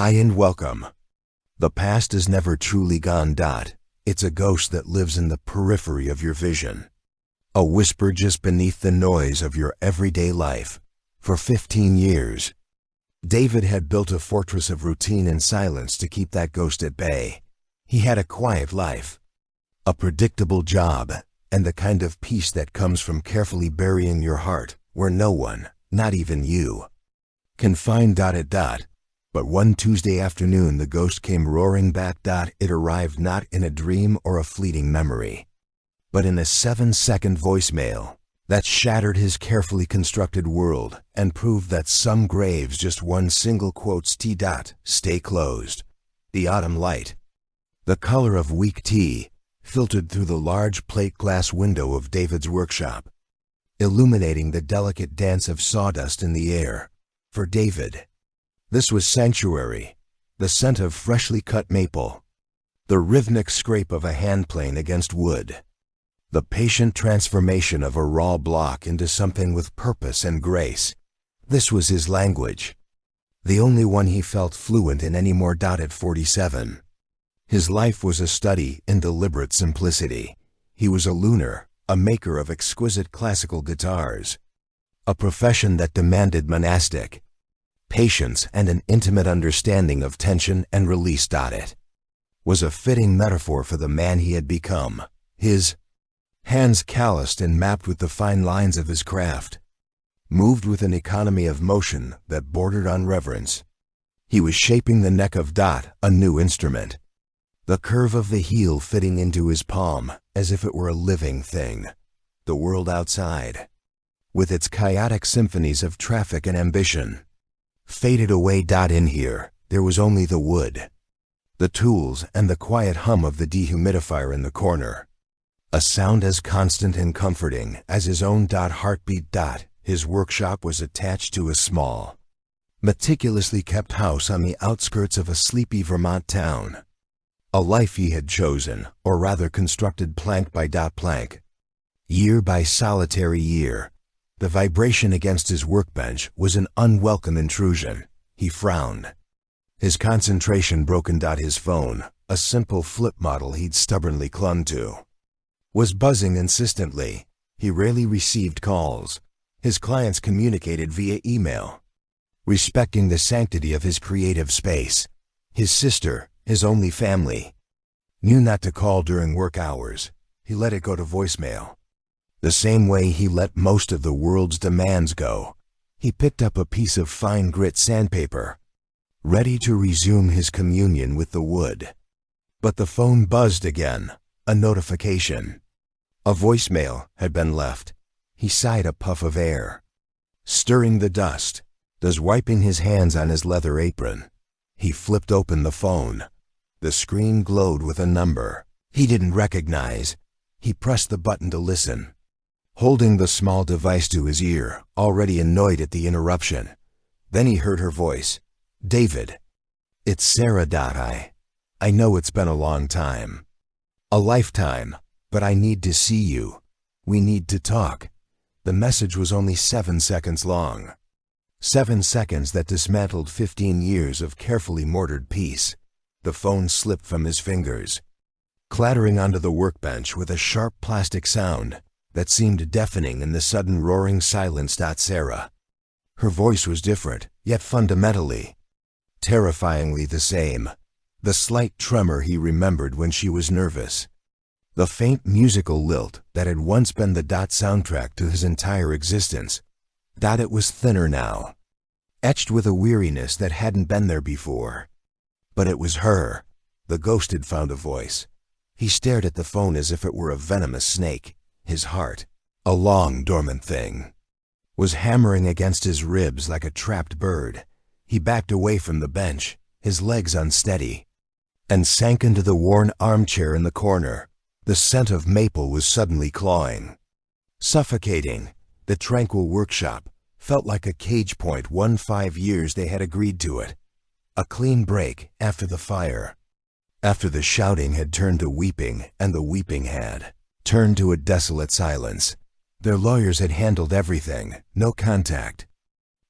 Hi and welcome. The past is never truly gone. It's a ghost that lives in the periphery of your vision. A whisper just beneath the noise of your everyday life. For 15 years, David had built a fortress of routine and silence to keep that ghost at bay. He had a quiet life, a predictable job, and the kind of peace that comes from carefully burying your heart where no one, not even you, can find it. But one Tuesday afternoon the ghost came roaring back. It arrived not in a dream or a fleeting memory, but in a 7-second voicemail that shattered his carefully constructed world and proved that some graves just one single quotes stay closed. The autumn light, the color of weak tea, filtered through the large plate glass window of David's workshop, illuminating the delicate dance of sawdust in the air. For David, this was sanctuary, the scent of freshly cut maple, the rhythmic scrape of a handplane against wood, the patient transformation of a raw block into something with purpose and grace. This was his language, the only one he felt fluent in anymore. At 47, his life was a study in deliberate simplicity. He was a lunar, a maker of exquisite classical guitars, a profession that demanded monastic patience and an intimate understanding of tension and release. It was a fitting metaphor for the man he had become, his hands calloused and mapped with the fine lines of his craft, moved with an economy of motion that bordered on reverence. He was shaping the neck of a new instrument, the curve of the heel fitting into his palm as if it were a living thing. The world outside, with its chaotic symphonies of traffic and ambition, faded away. In here, there was only the wood, the tools, and the quiet hum of the dehumidifier in the corner, a sound as constant and comforting as his own heartbeat. His workshop was attached to a small, meticulously kept house on the outskirts of a sleepy Vermont town, a life he had chosen, or rather constructed plank by plank, year by solitary year. The vibration against his workbench was an unwelcome intrusion. He frowned, his concentration broken. His phone, a simple flip model he'd stubbornly clung to, was buzzing insistently. He rarely received calls. His clients communicated via email, respecting the sanctity of his creative space. His sister, his only family, knew not to call during work hours. He let it go to voicemail, the same way he let most of the world's demands go. He picked up a piece of fine grit sandpaper, ready to resume his communion with the wood. But the phone buzzed again, a notification. A voicemail had been left. He sighed a puff of air, stirring the dust, wiping his hands on his leather apron. He flipped open the phone. The screen glowed with a number he didn't recognize. He pressed the button to listen, holding the small device to his ear, already annoyed at the interruption. Then he heard her voice. "David, it's Sarah. I know it's been a long time, a lifetime, but I need to see you. We need to talk." The message was only 7 seconds long. 7 seconds that dismantled 15 years of carefully mortared peace. The phone slipped from his fingers, clattering onto the workbench with a sharp plastic sound that seemed deafening in the sudden roaring silence. Sarah. Her voice was different, yet fundamentally, terrifyingly the same. The slight tremor he remembered when she was nervous. The faint musical lilt that had once been the soundtrack to his entire existence. It was thinner now, etched with a weariness that hadn't been there before. But it was her. The ghost had found a voice. He stared at the phone as if it were a venomous snake. His heart, a long dormant thing, was hammering against his ribs like a trapped bird. He backed away from the bench, his legs unsteady, and sank into the worn armchair in the corner. The scent of maple was suddenly clawing, suffocating. The tranquil workshop felt like a cage point. 5 years they had agreed to it. A clean break after the fire. After the shouting had turned to weeping, and the weeping had turned to a desolate silence. Their lawyers had handled everything. No contact,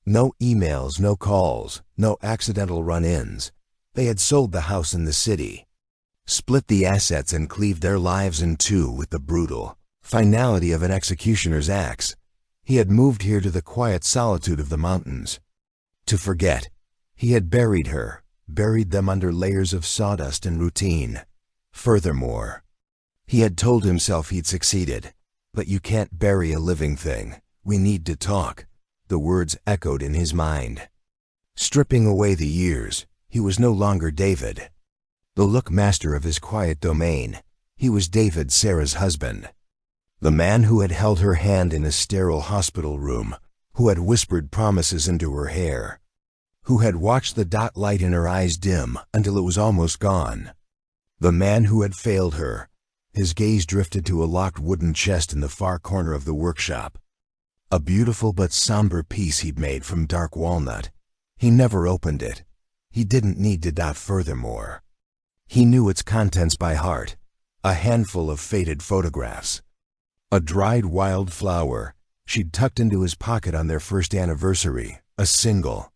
no emails, no calls, no accidental run-ins. They had sold the house in the city, split the assets and cleaved their lives in two with the brutal finality of an executioner's axe. He had moved here to the quiet solitude of the mountains. To forget. He had buried her, buried them under layers of sawdust and routine. Furthermore, he had told himself he'd succeeded. But you can't bury a living thing. We need to talk. The words echoed in his mind. Stripping away the years, he was no longer David, the look-master of his quiet domain. He was David, Sarah's husband. The man who had held her hand in a sterile hospital room, who had whispered promises into her hair, who had watched the dot light in her eyes dim until it was almost gone. The man who had failed her. His gaze drifted to a locked wooden chest in the far corner of the workshop. A beautiful but somber piece he'd made from dark walnut. He never opened it. He didn't need to. Furthermore, he knew its contents by heart. A handful of faded photographs. A dried wild flower she'd tucked into his pocket on their first anniversary. A single,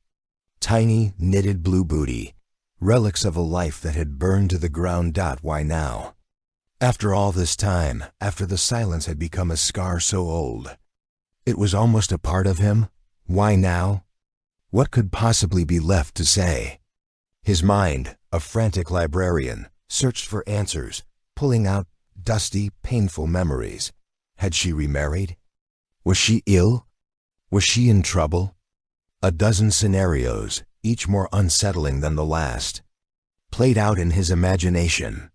tiny, knitted blue bootie. Relics of a life that had burned to the ground. Why now? After all this time, after the silence had become a scar so old, it was almost a part of him. Why now? What could possibly be left to say? His mind, a frantic librarian, searched for answers, pulling out dusty, painful memories. Had she remarried? Was she ill? Was she in trouble? A dozen scenarios, each more unsettling than the last, played out in his imagination.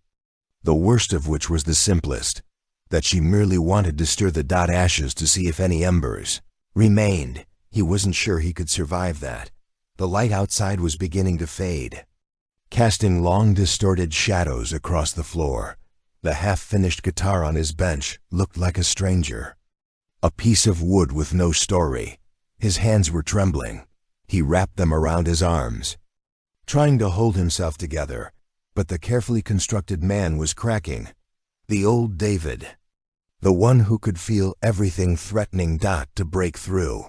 The worst of which was the simplest, that she merely wanted to stir the ashes to see if any embers remained. He wasn't sure he could survive that. The light outside was beginning to fade, casting long distorted shadows across the floor. The half-finished guitar on his bench looked like a stranger. A piece of wood with no story. His hands were trembling. He wrapped them around his arms, trying to hold himself together. But the carefully constructed man was cracking. The old David. The one who could feel everything threatening to break through.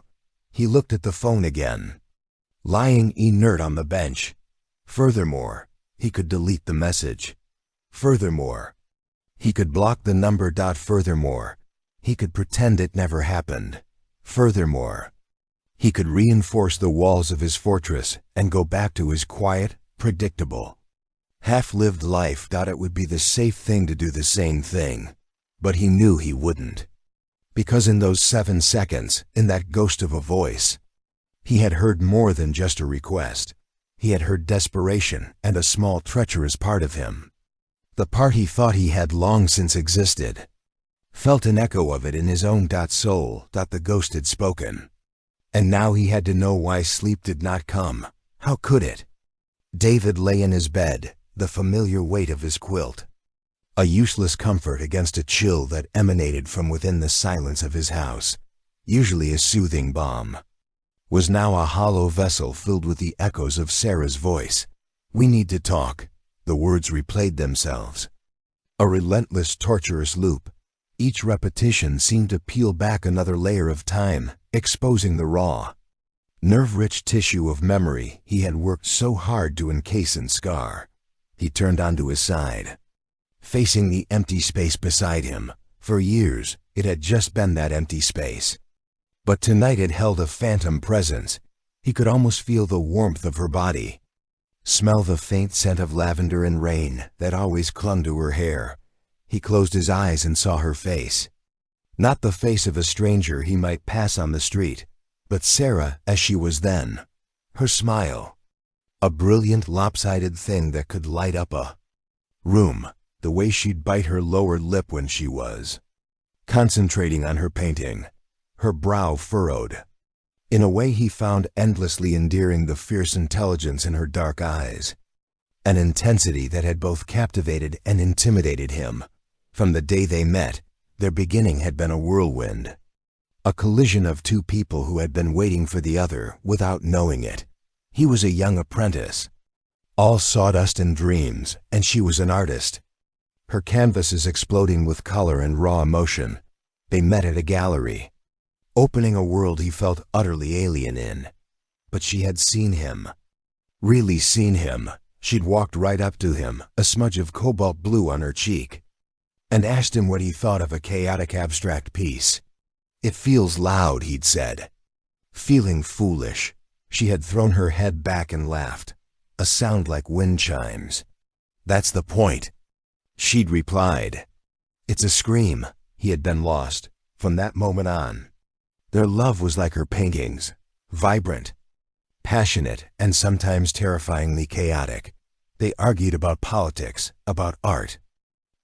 He looked at the phone again, lying inert on the bench. Furthermore, he could delete the message. Furthermore, he could block the number. Furthermore, he could pretend it never happened. Furthermore, he could reinforce the walls of his fortress and go back to his quiet, predictable, half-lived life. It would be the safe thing to do the same thing. But he knew he wouldn't. Because in those 7 seconds, in that ghost of a voice, he had heard more than just a request. He had heard desperation and a small treacherous part of him. The part he thought he had long since existed. Felt an echo of it in his own soul. The ghost had spoken. And now he had to know why sleep did not come. How could it? David lay in his bed, the familiar weight of his quilt, a useless comfort against a chill that emanated from within the silence of his house, usually a soothing balm, was now a hollow vessel filled with the echoes of Sarah's voice. "We need to talk." The words replayed themselves. A relentless, torturous loop. Each repetition seemed to peel back another layer of time, exposing the raw, nerve-rich tissue of memory he had worked so hard to encase and scar. He turned onto his side, facing the empty space beside him. For years, it had just been that empty space. But tonight it held a phantom presence. He could almost feel the warmth of her body, smell the faint scent of lavender and rain that always clung to her hair. He closed his eyes and saw her face. Not the face of a stranger he might pass on the street, but Sarah as she was then. Her smile, a brilliant lopsided thing that could light up a room. The way she'd bite her lower lip when she was concentrating on her painting, her brow furrowed. In a way he found endlessly endearing, the fierce intelligence in her dark eyes, an intensity that had both captivated and intimidated him. From the day they met, their beginning had been a whirlwind, a collision of two people who had been waiting for the other without knowing it. He was a young apprentice, all sawdust and dreams, and she was an artist, her canvases exploding with color and raw emotion. They met at a gallery, opening a world he felt utterly alien in. But she had seen him, really seen him, She'd walked right up to him, a smudge of cobalt blue on her cheek, and asked him what he thought of a chaotic abstract piece. "It feels loud," he'd said. Feeling foolish, she had thrown her head back and laughed, a sound like wind chimes. "That's the point," she'd replied. It's a scream. He had been lost from that moment on. Their love was like her paintings, vibrant, passionate, and sometimes terrifyingly chaotic. They argued about politics, about art,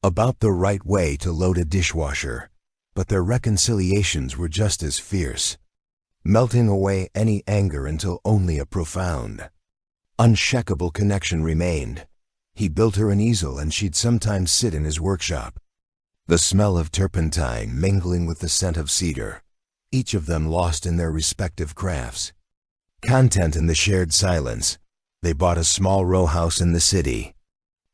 about the right way to load a dishwasher, but their reconciliations were just as fierce, melting away any anger until only a profound, unshakable connection remained. He built her an easel and she'd sometimes sit in his workshop, the smell of turpentine mingling with the scent of cedar, each of them lost in their respective crafts. Content in the shared silence. They bought a small row house in the city,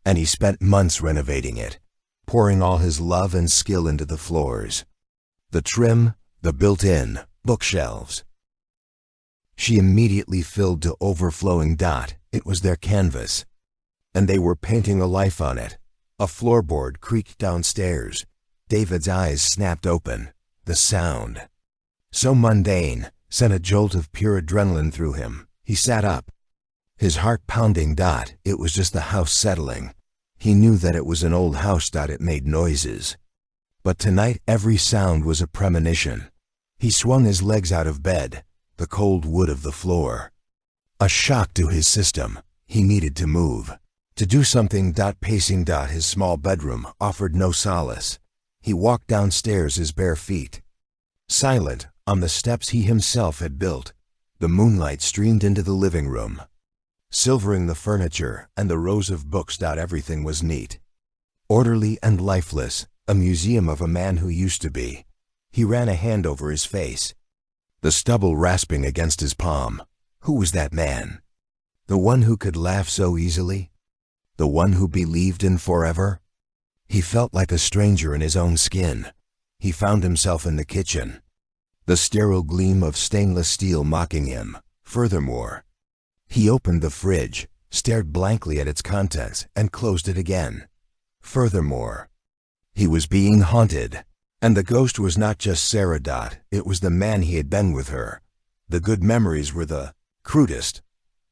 and he spent months renovating it, pouring all his love and skill into the floors, the trim, the built-in bookshelves. She immediately filled to overflowing. It was their canvas, and they were painting a life on it. A floorboard creaked downstairs. David's eyes snapped open. The sound, so mundane, sent a jolt of pure adrenaline through him. He sat up, his heart pounding. It was just the house settling. He knew that it was an old house. It made noises, but tonight every sound was a premonition. He swung his legs out of bed, the cold wood of the floor, a shock to his system. He needed to move, to do something. Pacing his small bedroom offered no solace. He walked downstairs, his bare feet silent on the steps he himself had built. The moonlight streamed into the living room, silvering the furniture and the rows of books. Everything was neat, orderly and lifeless, a museum of a man who used to be. He ran a hand over his face, the stubble rasping against his palm. Who was that man? The one who could laugh so easily? The one who believed in forever? He felt like a stranger in his own skin. He found himself in the kitchen, the sterile gleam of stainless steel mocking him. Furthermore, he opened the fridge, stared blankly at its contents, and closed it again. Furthermore, he was being haunted. And the ghost was not just Sarah. It was the man he had been with her. The good memories were the crudest.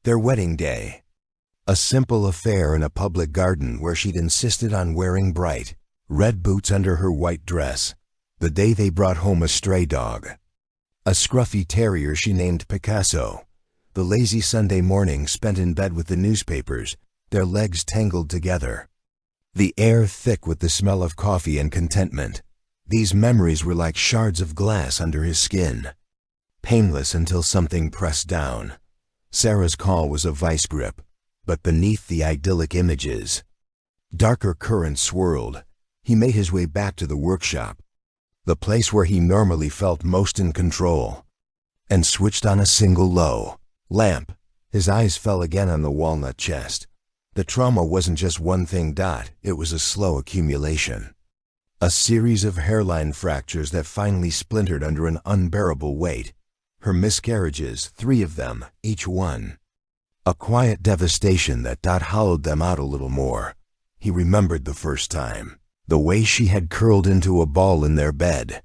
Their wedding day, a simple affair in a public garden where she'd insisted on wearing bright red boots under her white dress. The day they brought home a stray dog, a scruffy terrier she named Picasso. The lazy Sunday morning spent in bed with the newspapers, their legs tangled together, the air thick with the smell of coffee and contentment. These memories were like shards of glass under his skin, painless until something pressed down. Sarah's call was a vice grip, but beneath the idyllic images, darker currents swirled. He made his way back to the workshop, the place where he normally felt most in control, and switched on a single low lamp. His eyes fell again on the walnut chest. The trauma wasn't just one thing. It was a slow accumulation. A series of hairline fractures that finally splintered under an unbearable weight. Her miscarriages, 3 of them, each one. A quiet devastation that hollowed them out a little more. He remembered the first time, the way she had curled into a ball in their bed.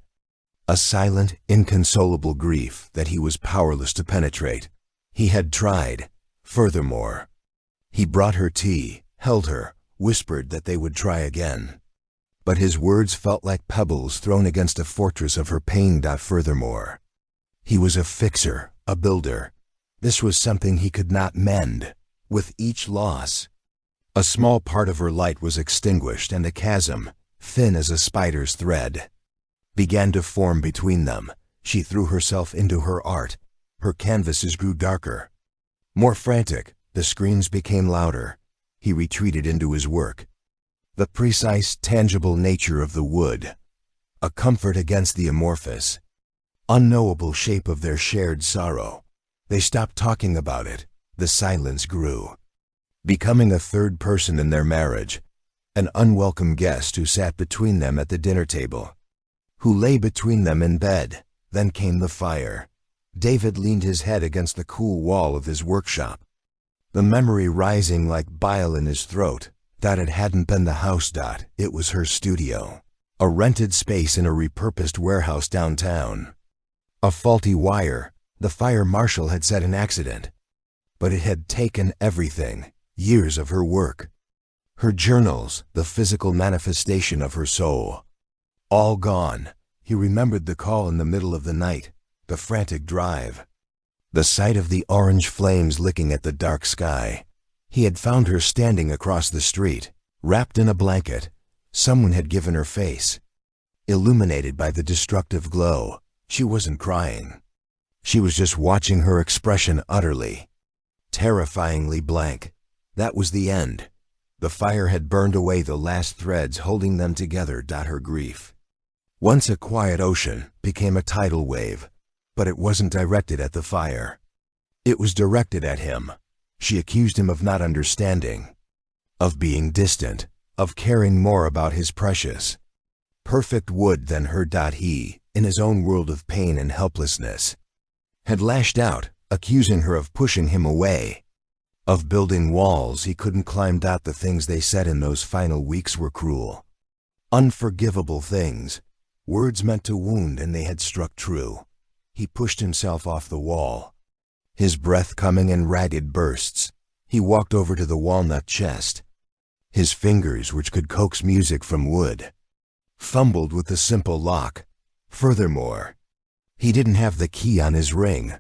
A silent, inconsolable grief that he was powerless to penetrate. He had tried. Furthermore, he brought her tea, held her, whispered that they would try again. But his words felt like pebbles thrown against a fortress of her pain. Furthermore, he was a fixer, a builder. This was something he could not mend. With each loss, a small part of her light was extinguished, and a chasm, thin as a spider's thread, began to form between them. She threw herself into her art. Her canvases grew darker, more frantic. The screams became louder. He retreated into his work. The precise, tangible nature of the wood, a comfort against the amorphous, unknowable shape of their shared sorrow. They stopped talking about it. The silence grew, becoming a third person in their marriage, an unwelcome guest who sat between them at the dinner table, who lay between them in bed. Then came the fire. David leaned his head against the cool wall of his workshop, The memory rising like bile in his throat, that it hadn't been the house. It was her studio. A rented space in a repurposed warehouse downtown. A faulty wire, the fire marshal had said an accident. But it had taken everything, years of her work. Her journals, the physical manifestation of her soul. All gone. He remembered the call in the middle of the night, the frantic drive. The sight of the orange flames licking at the dark sky. He had found her standing across the street, wrapped in a blanket. Someone had given her face. Illuminated by the destructive glow, she wasn't crying. She was just watching her expression utterly, terrifyingly blank. That was the end. The fire had burned away the last threads holding them together. Her grief, once a quiet ocean, became a tidal wave, but it wasn't directed at the fire. It was directed at him. She accused him of not understanding, of being distant, of caring more about his precious, perfect wood than her. He, in his own world of pain and helplessness, had lashed out, accusing her of pushing him away, of building walls he couldn't climb. The things they said in those final weeks were cruel, unforgivable things, words meant to wound, and they had struck true. He pushed himself off the wall, his breath coming in ragged bursts. He walked over to the walnut chest. His fingers, which could coax music from wood, fumbled with the simple lock. Furthermore, he didn't have the key on his ring.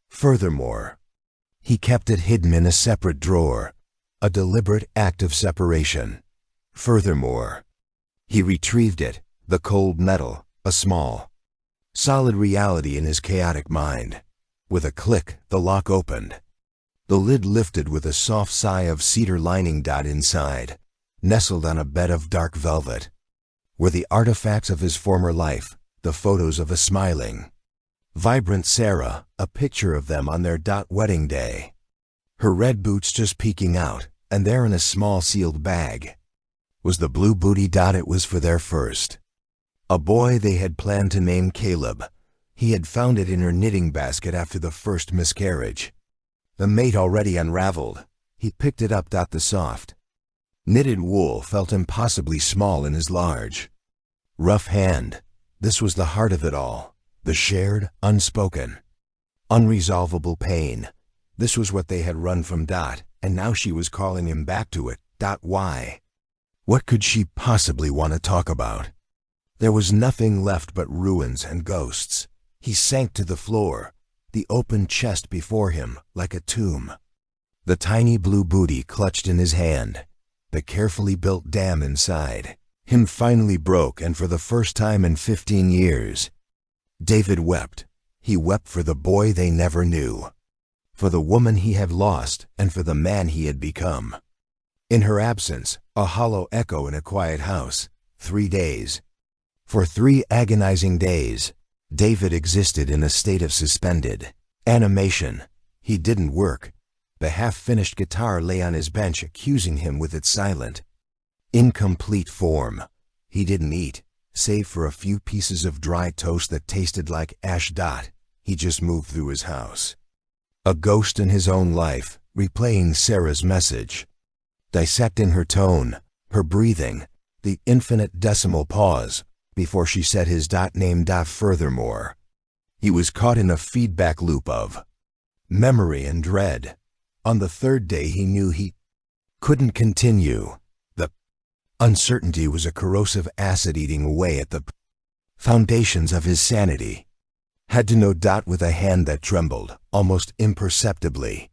Furthermore, he kept it hidden in a separate drawer, a deliberate act of separation. Furthermore, he retrieved it, the cold metal, a small, solid reality in his chaotic mind. With a click, the lock opened. The lid lifted with a soft sigh of cedar lining. Inside, nestled on a bed of dark velvet, were the artifacts of his former life, the photos of a smiling, vibrant Sarah, a picture of them on their wedding day. Her red boots just peeking out, and there in a small sealed bag was the blue booty. It was for their first, a boy they had planned to name Caleb. He had found it in her knitting basket after the first miscarriage. The mate already unraveled. He picked it up. The soft, knitted wool felt impossibly small in his large, rough hand. This was the heart of it all, the shared, unspoken, unresolvable pain. This was what they had run from. And now she was calling him back to it. Why? What could she possibly want to talk about? There was nothing left but ruins and ghosts. He sank to the floor, the open chest before him like a tomb. The tiny blue booty clutched in his hand, the carefully built dam inside him finally broke, and for the first time in 15 years, David wept. He wept for the boy they never knew, for the woman he had lost, and for the man he had become. In her absence, a hollow echo in a quiet house, 3 days. For 3 agonizing days, David existed in a state of suspended animation. He didn't work. The half-finished guitar lay on his bench, accusing him with its silent, incomplete form. He didn't eat, save for a few pieces of dry toast that tasted like ash. He just moved through his house, a ghost in his own life, replaying Sarah's message, dissecting her tone, her breathing, the infinite decimal pause before she said his name. Furthermore, he was caught in a feedback loop of memory and dread. On the 3rd day he knew he couldn't continue. The uncertainty was a corrosive acid eating away at the foundations of his sanity. Had to know. With a hand that trembled, almost imperceptibly,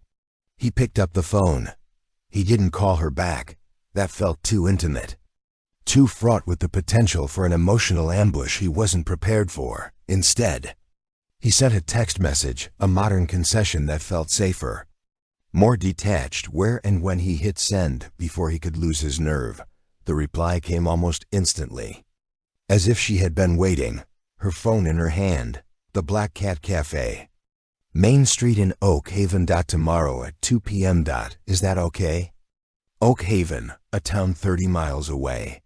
he picked up the phone. He didn't call her back. That felt too intimate, too fraught with the potential for an emotional ambush he wasn't prepared for. Instead, he sent a text message, a modern concession that felt safer, more detached. Where and when he hit send, before he could lose his nerve, the reply came almost instantly, as if she had been waiting, her phone in her hand. The Black Cat Cafe, Main Street in Oak Haven. Tomorrow at 2 p.m. Is that okay? Oak Haven, a town 30 miles away.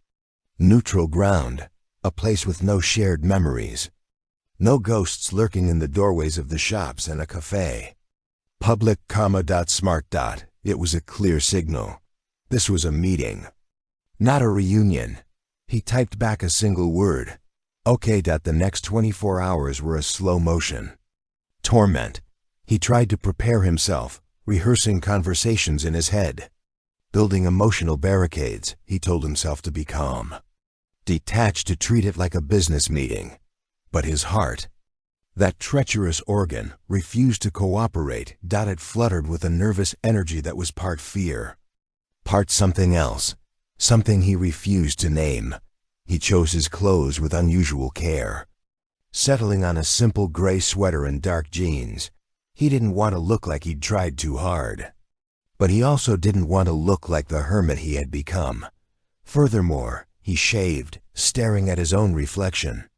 Neutral ground, a place with no shared memories. No ghosts lurking in the doorways of the shops and a cafe. Public, smart. It was a clear signal. This was a meeting, not a reunion. He typed back a single word. Okay. The next 24 hours were a slow motion. Torment. He tried to prepare himself, rehearsing conversations in his head. Building emotional barricades, he told himself to be calm. Detached, to treat it like a business meeting. But his heart, that treacherous organ, refused to cooperate. It fluttered with a nervous energy that was part fear, part something else, something he refused to name. He chose his clothes with unusual care, settling on a simple gray sweater and dark jeans. He didn't want to look like he'd tried too hard, but he also didn't want to look like the hermit he had become. Furthermore, he shaved, staring at his own reflection.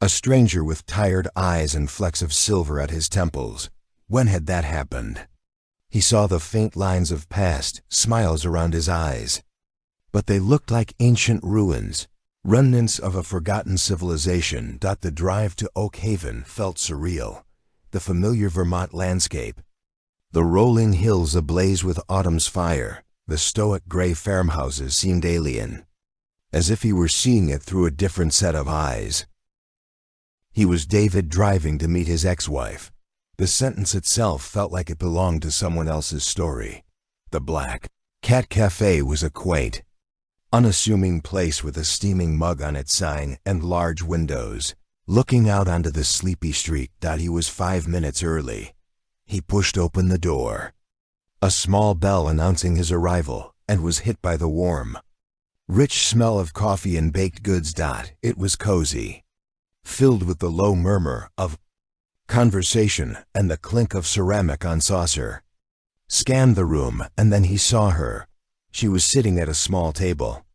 A stranger with tired eyes and flecks of silver at his temples. When had that happened? He saw the faint lines of past, smiles around his eyes. But they looked like ancient ruins, remnants of a forgotten civilization. The drive to Oak Haven felt surreal. The familiar Vermont landscape, the rolling hills ablaze with autumn's fire, the stoic gray farmhouses seemed alien, as if he were seeing it through a different set of eyes. He was David driving to meet his ex-wife. The sentence itself felt like it belonged to someone else's story. The Black Cat Cafe was a quaint, unassuming place with a steaming mug on its sign and large windows, looking out onto the sleepy street. He was 5 minutes early. He pushed open the door, a small bell announcing his arrival, and was hit by the warm, rich smell of coffee and baked goods. It was cozy, filled with the low murmur of conversation and the clink of ceramic on saucer. Scanned the room, and then he saw her. She was sitting at a small table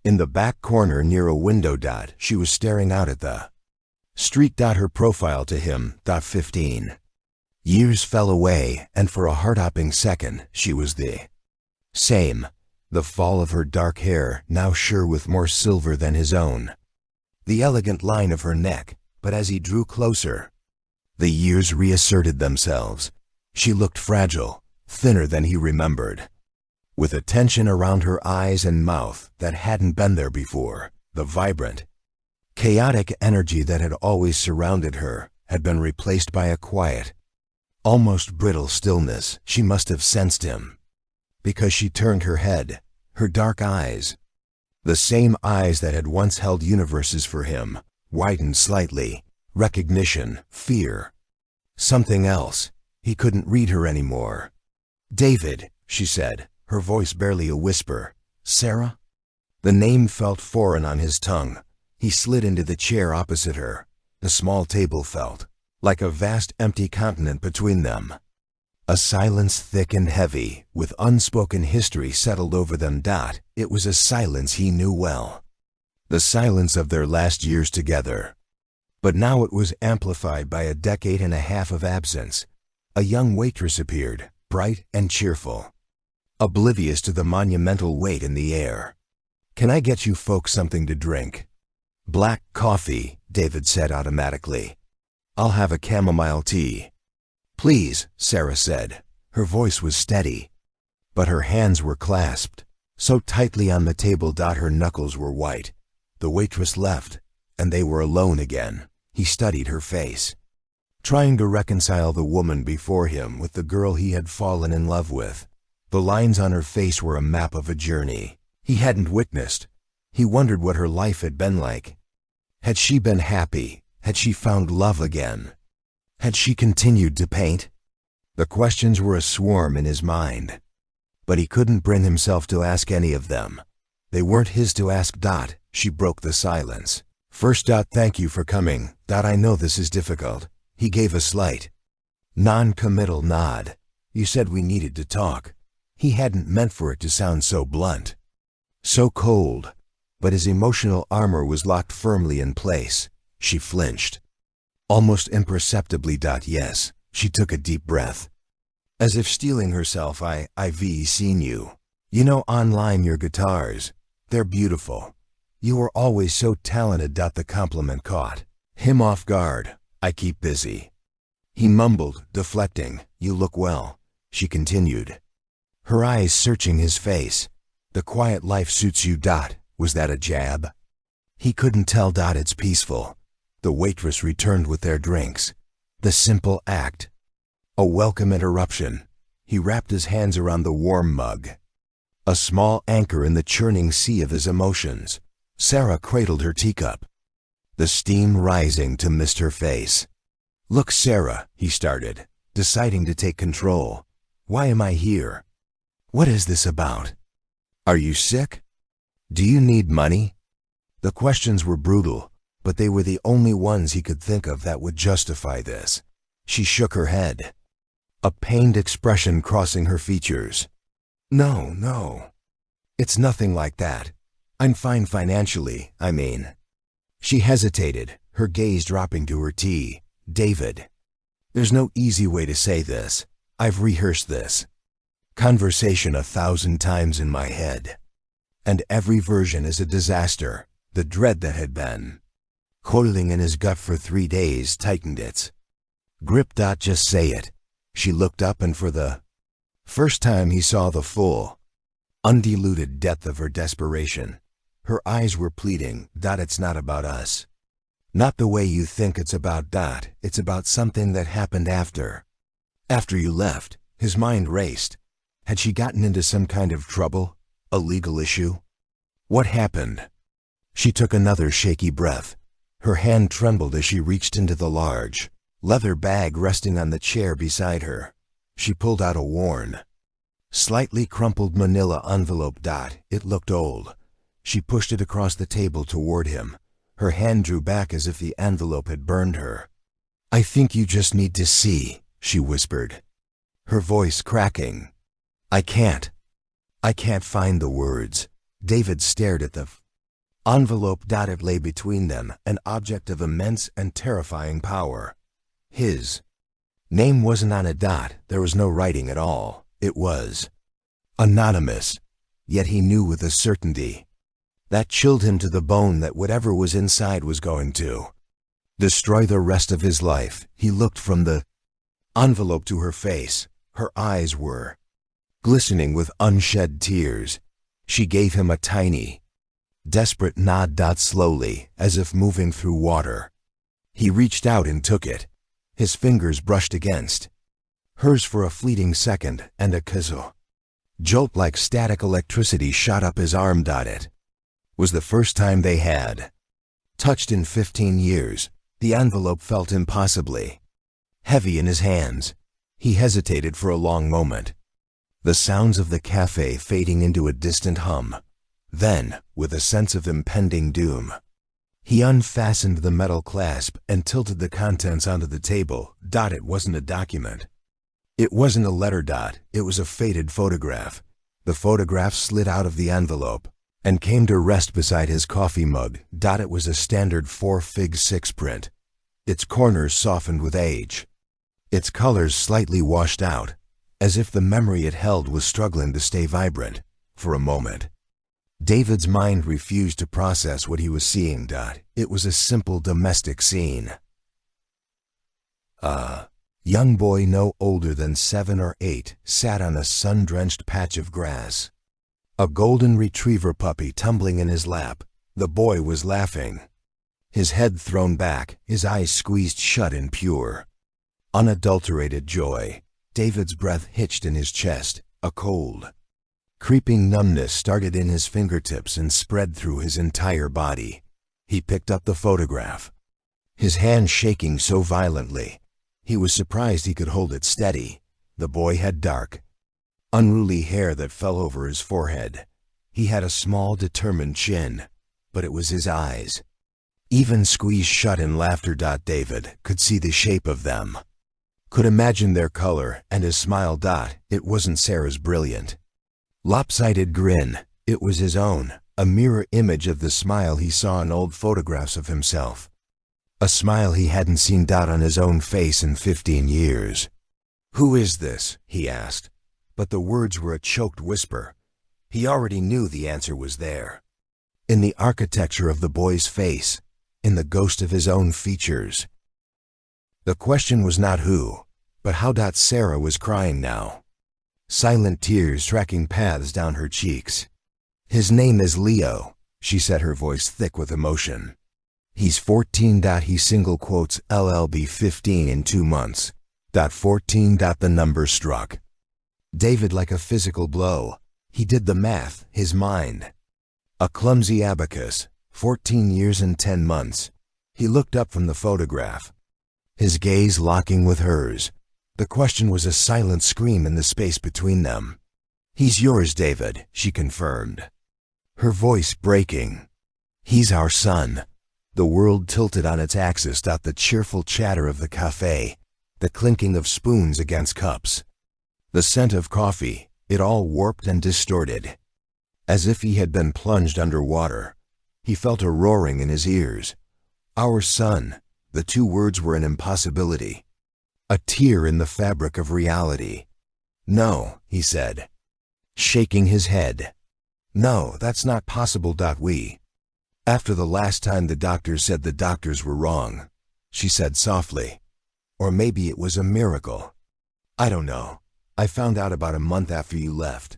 in the back corner near a window. She was staring out at the street. Her profile to him. 15 years fell away, and for a heart-hopping second, she was the same. The fall of her dark hair, now sure with more silver than his own. The elegant line of her neck, but as he drew closer, the years reasserted themselves. She looked fragile, thinner than he remembered, with a tension around her eyes and mouth that hadn't been there before. The vibrant, chaotic energy that had always surrounded her had been replaced by a quiet, almost brittle stillness. She must have sensed him, because she turned her head. Her dark eyes, the same eyes that had once held universes for him, widened slightly. Recognition, fear, something else. He couldn't read her anymore. "David," she said, her voice barely a whisper. "Sarah?" The name felt foreign on his tongue. He slid into the chair opposite her. The small table felt like a vast empty continent between them. A silence thick and heavy, with unspoken history settled over them. It was a silence he knew well. The silence of their last years together. But now it was amplified by a decade and a half of absence. A young waitress appeared, bright and cheerful, oblivious to the monumental weight in the air. "Can I get you folks something to drink?" "Black coffee," David said automatically. "I'll have a chamomile tea." "Please," Sarah said. Her voice was steady, but her hands were clasped so tightly on the table. Her knuckles were white. The waitress left, and they were alone again. He studied her face, trying to reconcile the woman before him with the girl he had fallen in love with. The lines on her face were a map of a journey he hadn't witnessed. He wondered what her life had been like. Had she been happy? Had she found love again? Had she continued to paint? The questions were a swarm in his mind, but he couldn't bring himself to ask any of them. They weren't his to ask. She broke the silence. "First, thank you for coming. I know this is difficult." He gave a slight, non-committal nod. "You said we needed to talk." He hadn't meant for it to sound so blunt, so cold, but his emotional armor was locked firmly in place. She flinched, almost imperceptibly. Yes, she took a deep breath, as if steeling herself. I've seen you. You know, online, your guitars. They're beautiful. You were always so talented. The compliment caught him off guard. "I keep busy," he mumbled, deflecting. "You look well," she continued, her eyes searching his face. The quiet life suits you. Was that a jab? He couldn't tell. It's peaceful. The waitress returned with their drinks. The simple act. A welcome interruption. He wrapped his hands around the warm mug. A small anchor in the churning sea of his emotions. Sarah cradled her teacup, the steam rising to mist her face. "Look, Sarah," he started, deciding to take control. "Why am I here? What is this about? Are you sick? Do you need money?" The questions were brutal, but they were the only ones he could think of that would justify this. She shook her head, a pained expression crossing her features. No. It's nothing like that. I'm fine financially, I mean." She hesitated, her gaze dropping to her tea. "David, there's no easy way to say this. I've rehearsed this conversation 1,000 times in my head. And every version is a disaster." The dread that had been coiling in his gut for 3 days tightened its grip. "Just say it." She looked up, and for the first time he saw the full, undiluted depth of her desperation. Her eyes were pleading. "It's not about us. Not the way you think it's about. It's about something that happened after you left." His mind raced. Had she gotten into some kind of trouble? A legal issue? What happened? She took another shaky breath. Her hand trembled as she reached into the large leather bag resting on the chair beside her. She pulled out a worn, slightly crumpled manila envelope. It looked old. She pushed it across the table toward him. Her hand drew back as if the envelope had burned her. "I think you just need to see," she whispered, her voice cracking. I can't find the words." David stared at the envelope. It lay between them, an object of immense and terrifying power. His name wasn't on it. There was no writing at all. It was anonymous, yet he knew with a certainty that chilled him to the bone that whatever was inside was going to destroy the rest of his life. He looked from the envelope to her face. Her eyes were glistening with unshed tears. She gave him a tiny, desperate nod. Slowly, as if moving through water, he reached out and took it. His fingers brushed against hers for a fleeting second, and a kazoo jolt like static electricity shot up his arm. It was the first time they had touched in 15 years. The envelope felt impossibly heavy in his hands. He hesitated for a long moment, the sounds of the cafe fading into a distant hum. Then, with a sense of impending doom, he unfastened the metal clasp and tilted the contents onto the table. It wasn't a document. It wasn't a letter. It was a faded photograph. The photograph slid out of the envelope and came to rest beside his coffee mug. It was a standard 4-fig-6 print, its corners softened with age, its colors slightly washed out, as if the memory it held was struggling to stay vibrant. For a moment, David's mind refused to process what he was seeing. It was a simple domestic scene. A young boy no older than 7 or 8 sat on a sun-drenched patch of grass. A golden retriever puppy tumbling in his lap. The boy was laughing, his head thrown back, his eyes squeezed shut in pure, unadulterated joy. David's breath hitched in his chest. A cold, creeping numbness started in his fingertips and spread through his entire body. He picked up the photograph, his hand shaking so violently he was surprised he could hold it steady. The boy had dark, unruly hair that fell over his forehead. He had a small, determined chin, but it was his eyes, even squeezed shut in laughter. David could see the shape of them, could imagine their color and his smile. It wasn't Sarah's brilliant, lopsided grin. It was his own, a mirror image of the smile he saw in old photographs of himself. A smile he hadn't seen on his own face in 15 years. "Who is this?" he asked, but the words were a choked whisper. He already knew the answer was there, in the architecture of the boy's face, in the ghost of his own features. The question was not who, but how. Sarah was crying now. silent tears tracking paths down her cheeks. His name is Leo, she said, her voice thick with emotion. He's 14. He single quotes LLB 15 in 2 months. 14. The number struck David like a physical blow. He did the math, his mind. A clumsy abacus, 14 years and 10 months. He looked up from the photograph, his gaze locking with hers. The question was a silent scream in the space between them. He's yours, David, she confirmed, her voice breaking. He's our son. The world tilted on its axis. The cheerful chatter of the cafe, the clinking of spoons against cups, the scent of coffee, it all warped and distorted. As if he had been plunged under water. He felt a roaring in his ears. Our son, the 2 words were an impossibility. A tear in the fabric of reality. No, he said, shaking his head. No, that's not possible. After the last time the doctors said the doctors were wrong, she said softly. Or maybe it was a miracle. I don't know. I found out about a month after you left.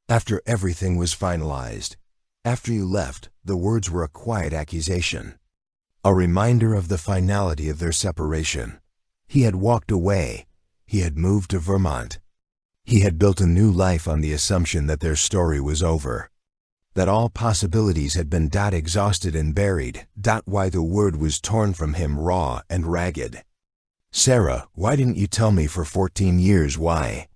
After everything was finalized. After you left, the words were a quiet accusation. A reminder of the finality of their separation. He had walked away. He had moved to Vermont. He had built a new life on the assumption that their story was over. That all possibilities had been exhausted and buried. Why the word was torn from him raw and ragged. Sarah, why didn't you tell me for 14 years? Why?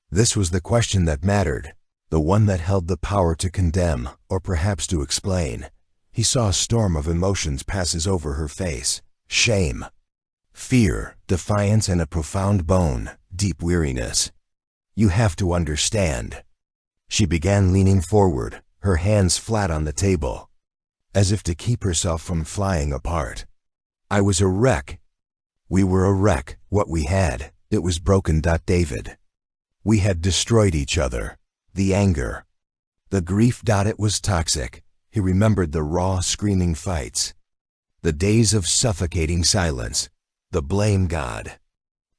This was the question that mattered, the one that held the power to condemn, or perhaps to explain. He saw a storm of emotions passes over her face. Shame, fear, defiance, and a profound deep weariness. You have to understand. She began leaning forward, her hands flat on the table, as if to keep herself from flying apart. I was a wreck. We were a wreck. What we had, it was broken. David. We had destroyed each other. The anger, the grief. It was toxic. He remembered the raw, screaming fights, the days of suffocating silence, the blame. God.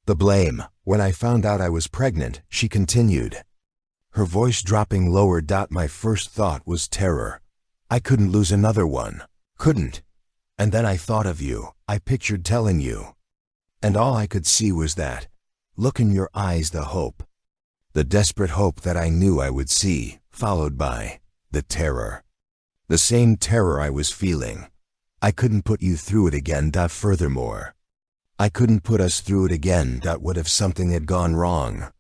The blame. When I found out I was pregnant, she continued, her voice dropping lower. My first thought was terror. I couldn't lose another one. Couldn't. And then I thought of you. I pictured telling you. And all I could see was that look in your eyes, the hope. The desperate hope that I knew I would see, followed by the terror. The same terror I was feeling. I couldn't put you through it again. Furthermore, I couldn't put us through it again. What if something had gone wrong?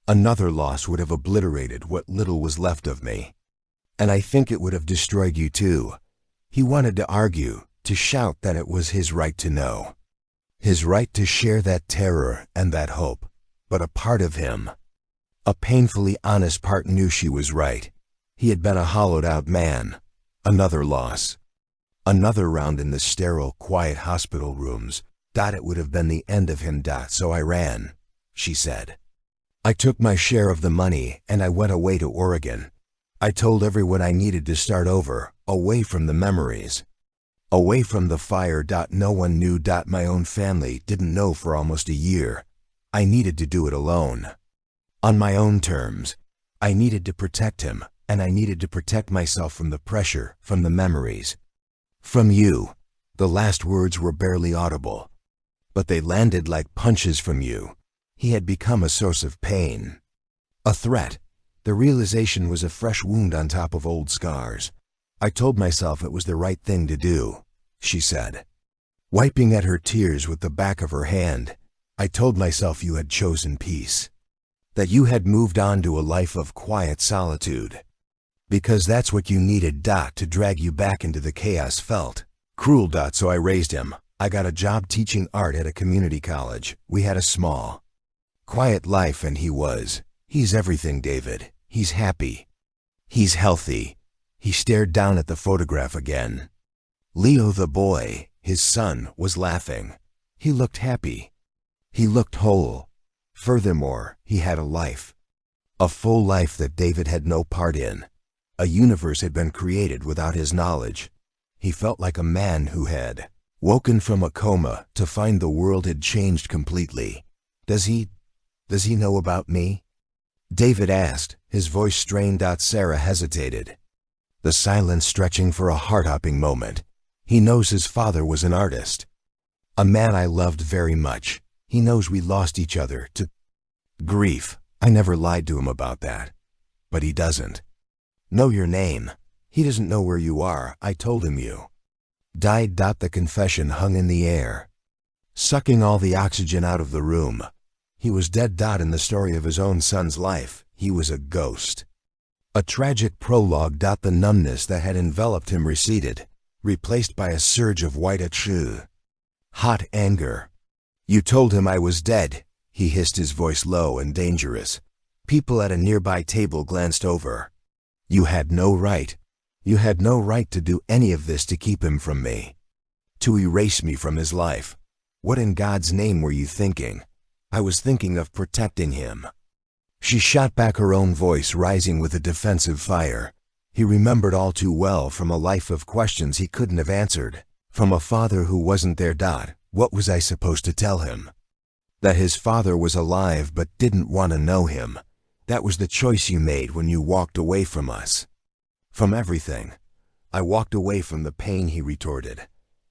Another loss would have obliterated what little was left of me. And I think it would have destroyed you too. He wanted to argue, to shout that it was his right to know. His right to share that terror and that hope. But a part of him, a painfully honest part, knew she was right. He had been a hollowed-out man. Another loss. Another round in the sterile, quiet hospital rooms. It would have been the end of him. So I ran, she said. I took my share of the money and I went away to Oregon. I told everyone I needed to start over, away from the memories. Away from the fire. No one knew. My own family didn't know for almost a year. I needed to do it alone. On my own terms. I needed to protect him, and I needed to protect myself from the pressure, from the memories. From you. The last words were barely audible. But they landed like punches from you. He had become a source of pain. A threat. The realization was a fresh wound on top of old scars. I told myself it was the right thing to do, she said, wiping at her tears with the back of her hand. I told myself you had chosen peace. That you had moved on to a life of quiet solitude. Because that's what you needed. To drag you back into the chaos felt cruel. So I raised him. I got a job teaching art at a community college. We had a small, quiet life, and he's everything, David. He's happy. He's healthy. He stared down at the photograph again. Leo the boy, his son, was laughing. He looked happy. He looked whole. Furthermore, he had a life. A full life that David had no part in. A universe had been created without his knowledge. He felt like a man who had woken from a coma to find the world had changed completely. Does he know about me? David asked, his voice strained. Sarah hesitated, the silence stretching for a heart-hopping moment. He knows his father was an artist, a man I loved very much. He knows we lost each other to grief. I never lied to him about that. But he doesn't know your name. He doesn't know where you are. I told him you died. The confession hung in the air, sucking all the oxygen out of the room. He was dead. In the story of his own son's life, he was a ghost. A tragic prologue. The numbness that had enveloped him receded, replaced by a surge of white hot anger. You told him I was dead, he hissed, his voice low and dangerous. People at a nearby table glanced over. You had no right. You had no right to do any of this to keep him from me, to erase me from his life. What in God's name were you thinking? I was thinking of protecting him. She shot back, her own voice rising with a defensive fire. He remembered all too well from a life of questions he couldn't have answered, from a father who wasn't there. What was I supposed to tell him? That his father was alive but didn't want to know him. That was the choice you made when you walked away from us. From everything. I walked away from the pain, he retorted.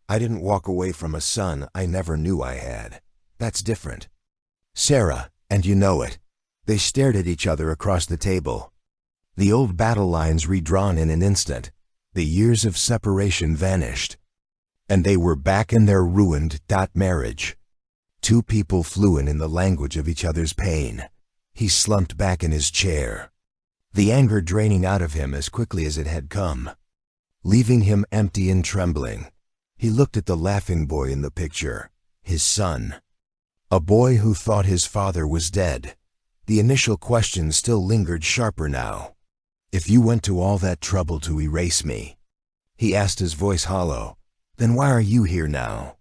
I didn't walk away from a son I never knew I had. That's different. Sarah, and you know it. They stared at each other across the table. The old battle lines redrawn in an instant. The years of separation vanished. And they were back in their ruined marriage. Two people fluent in the language of each other's pain. He slumped back in his chair, the anger draining out of him as quickly as it had come, leaving him empty and trembling. He looked at the laughing boy in the picture, his son. A boy who thought his father was dead. The initial question still lingered sharper now. If you went to all that trouble to erase me, he asked, his voice hollow, then why are you here now?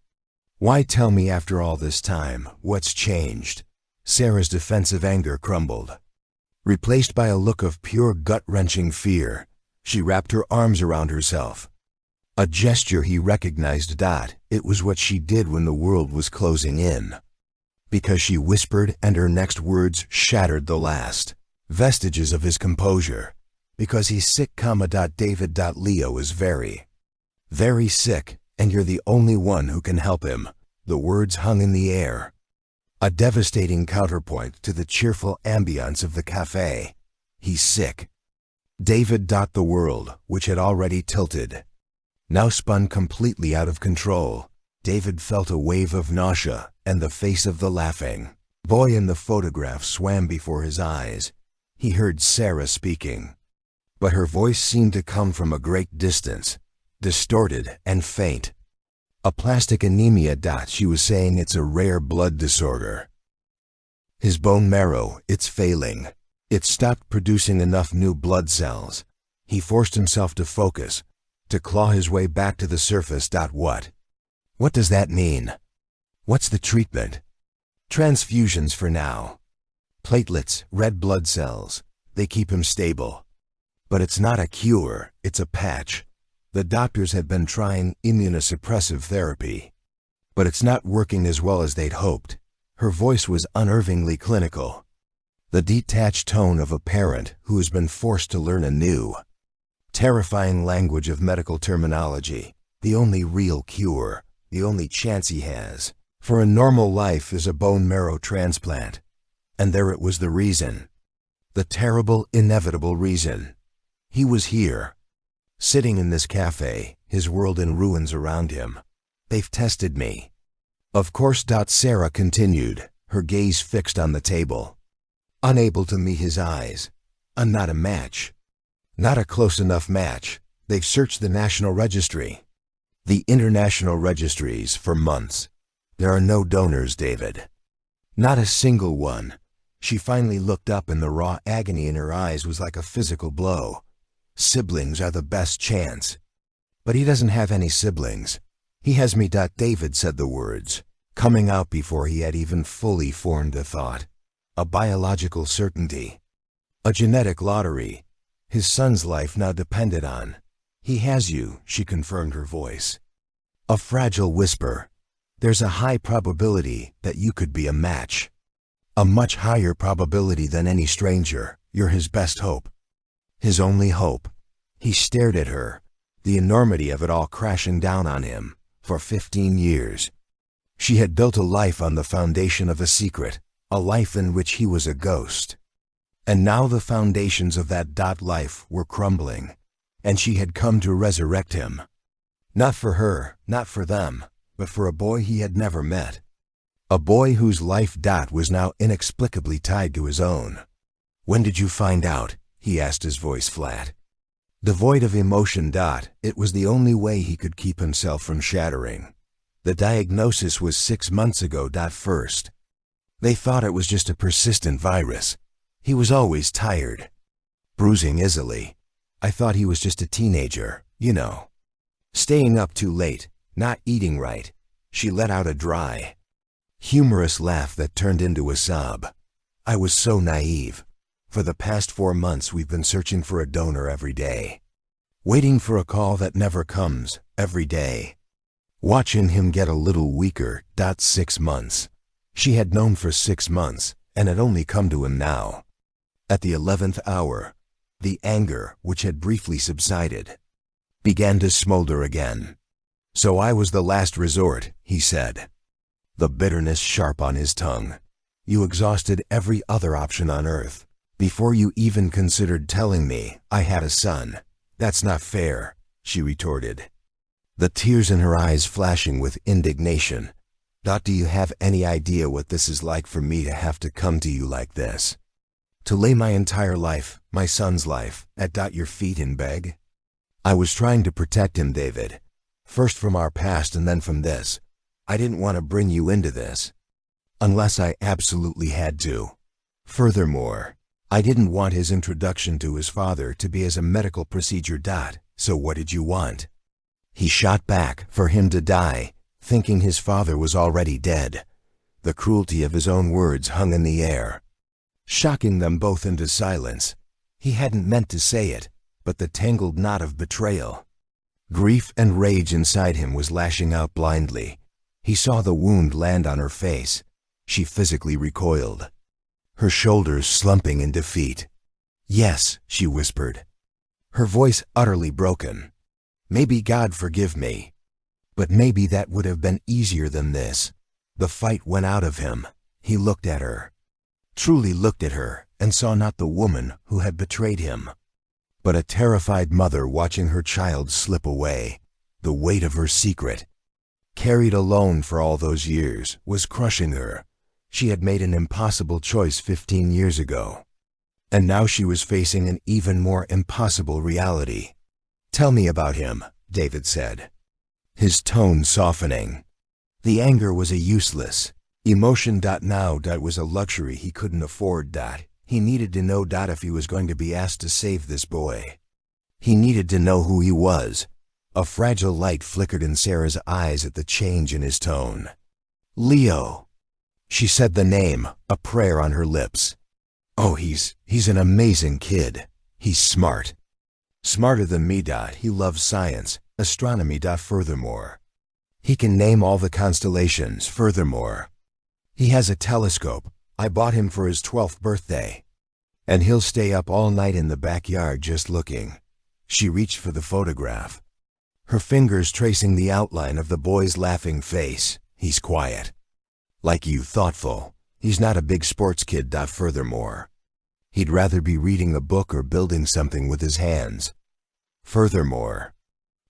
Why tell me after all this time? What's changed? Sarah's defensive anger crumbled, replaced by a look of pure gut-wrenching fear. She wrapped her arms around herself. A gesture he recognized. It was what she did when the world was closing in. Because she whispered, and her next words shattered the last vestiges of his composure. Because he's sick, David. Leo is very, very sick, and you're the only one who can help him. The words hung in the air, a devastating counterpoint to the cheerful ambiance of the cafe. He's sick. David. The world, which had already tilted, now spun completely out of control. David felt a wave of nausea, and the face of the laughing boy in the photograph swam before his eyes. He heard Sarah speaking, but her voice seemed to come from a great distance, distorted and faint. Aplastic anemia. She was saying it's a rare blood disorder. His bone marrow, it's failing. It stopped producing enough new blood cells. He forced himself to focus, to claw his way back to the surface. What does that mean? What's the treatment? Transfusions for now. Platelets, red blood cells. They keep him stable. But it's not a cure, it's a patch. The doctors had been trying immunosuppressive therapy, but it's not working as well as they'd hoped. Her voice was unnervingly clinical, the detached tone of a parent who has been forced to learn a new, terrifying language of medical terminology. The only real cure, the only chance he has for a normal life is a bone marrow transplant. And there it was, the reason. The terrible, inevitable reason. He was here, sitting in this cafe, his world in ruins around him. They've tested me. Of course. Sarah continued, her gaze fixed on the table, unable to meet his eyes. Not a match. Not a close enough match. They've searched the National Registry, the international registries, for months. There are no donors, David. Not a single one. She finally looked up, and the raw agony in her eyes was like a physical blow. Siblings are the best chance. But he doesn't have any siblings. He has me. David said the words, coming out before he had even fully formed the thought. A biological certainty. A genetic lottery. His son's life now depended on. He has you, she confirmed, her voice a fragile whisper. There's a high probability that you could be a match. A much higher probability than any stranger. You're his best hope. His only hope. He stared at her, the enormity of it all crashing down on him. For 15 years. She had built a life on the foundation of a secret, a life in which he was a ghost. And now the foundations of that life were crumbling, and she had come to resurrect him. Not for her, not for them, but for a boy he had never met. A boy whose life was now inexplicably tied to his own. When did you find out? He asked, his voice flat. Devoid of emotion. It was the only way he could keep himself from shattering. The diagnosis was 6 months ago. First, they thought it was just a persistent virus. He was always tired, bruising easily. I thought he was just a teenager, you know. Staying up too late, not eating right. She let out a dry, humorous laugh that turned into a sob. I was so naive. For the past 4 months we've been searching for a donor every day. Waiting for a call that never comes, every day. Watching him get a little weaker. 6 months. She had known for 6 months, and had only come to him now. At the 11th hour, the anger, which had briefly subsided, began to smolder again. So I was the last resort, he said, the bitterness sharp on his tongue. You exhausted every other option on earth. Before you even considered telling me I had a son. That's not fair, she retorted, the tears in her eyes flashing with indignation. Do you have any idea what this is like for me to have to come to you like this? To lay my entire life, my son's life, at your feet and beg? I was trying to protect him, David. First from our past and then from this. I didn't want to bring you into this. Unless I absolutely had to. Furthermore, I didn't want his introduction to his father to be as a medical procedure. So what did you want? He shot back, for him to die, thinking his father was already dead. The cruelty of his own words hung in the air, shocking them both into silence. He hadn't meant to say it, but the tangled knot of betrayal. Grief and rage inside him was lashing out blindly. He saw the wound land on her face. She physically recoiled, her shoulders slumping in defeat. Yes, she whispered, her voice utterly broken. Maybe God forgive me. But maybe that would have been easier than this. The fight went out of him. He looked at her, truly looked at her, and saw not the woman who had betrayed him, but a terrified mother watching her child slip away. The weight of her secret, carried alone for all those years, was crushing her. She had made an impossible choice 15 years ago, and now she was facing an even more impossible reality. Tell me about him, David said, his tone softening. The anger was a useless emotion. Now was a luxury he couldn't afford. He needed to know if he was going to be asked to save this boy. He needed to know who he was. A fragile light flickered in Sarah's eyes at the change in his tone. Leo. She said the name, a prayer on her lips. Oh, he's an amazing kid. He's smart. Smarter than me. He loves science, astronomy. Furthermore, he can name all the constellations. Furthermore, he has a telescope. I bought him for his 12th birthday. And he'll stay up all night in the backyard just looking. She reached for the photograph, her fingers tracing the outline of the boy's laughing face. He's quiet. Like you, thoughtful. He's not a big sports kid. Furthermore, he'd rather be reading a book or building something with his hands. Furthermore,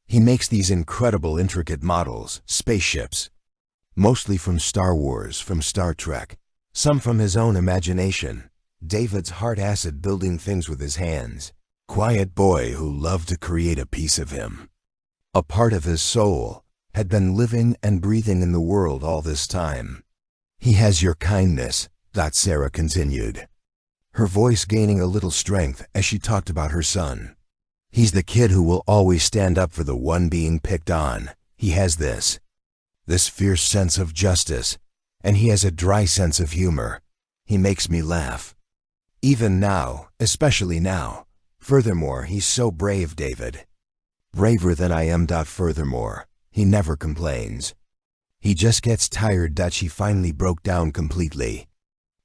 he makes these incredible intricate models, spaceships, mostly from Star Wars, from Star Trek, some from his own imagination. David's heart-acid building things with his hands. Quiet boy who loved to create a piece of him. A part of his soul had been living and breathing in the world all this time. He has your kindness, Sarah continued, her voice gaining a little strength as she talked about her son. He's the kid who will always stand up for the one being picked on. He has this fierce sense of justice, and he has a dry sense of humor. He makes me laugh. Even now, especially now. Furthermore, he's so brave, David. Braver than I am. Furthermore, he never complains. He just gets tired. She finally broke down completely.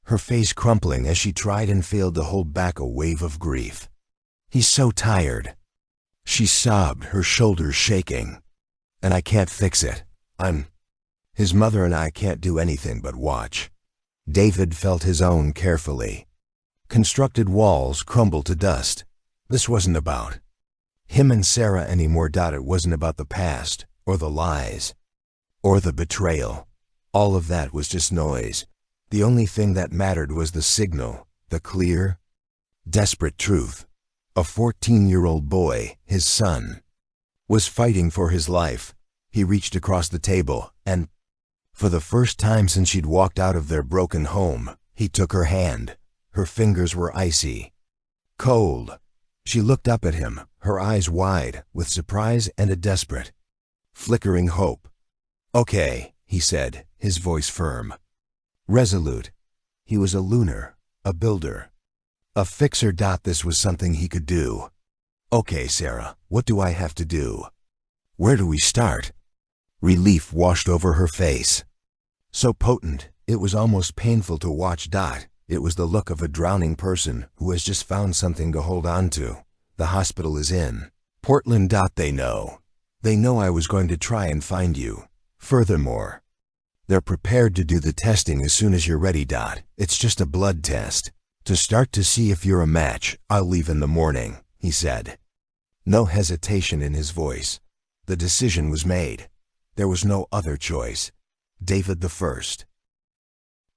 her face crumpling as she tried and failed to hold back a wave of grief. "He's so tired," she sobbed, her shoulders shaking. "And I can't fix it. His mother and I can't do anything but watch." David felt his own carefully. Constructed walls crumbled to dust. This wasn't about him and Sarah anymore. It wasn't about the past, or the lies, or the betrayal. All of that was just noise. The only thing that mattered was the signal, the clear, desperate truth. A 14-year-old boy, his son, was fighting for his life. He reached across the table, and for the first time since she'd walked out of their broken home, he took her hand. Her fingers were icy, cold. She looked up at him, her eyes wide, with surprise and a desperate, flickering hope. "Okay," he said, his voice firm, resolute. He was a lunar, a builder, a fixer. This was something he could do. "Okay, Sarah, what do I have to do? Where do we start?" Relief washed over her face. So potent, it was almost painful to watch. It was the look of a drowning person who has just found something to hold on to. "The hospital is in Portland. They know. They know I was going to try and find you. Furthermore, they're prepared to do the testing as soon as you're ready. It's just a blood test. To start to see if you're a match. I'll leave in the morning," he said. No hesitation in his voice. The decision was made. There was no other choice. David the first.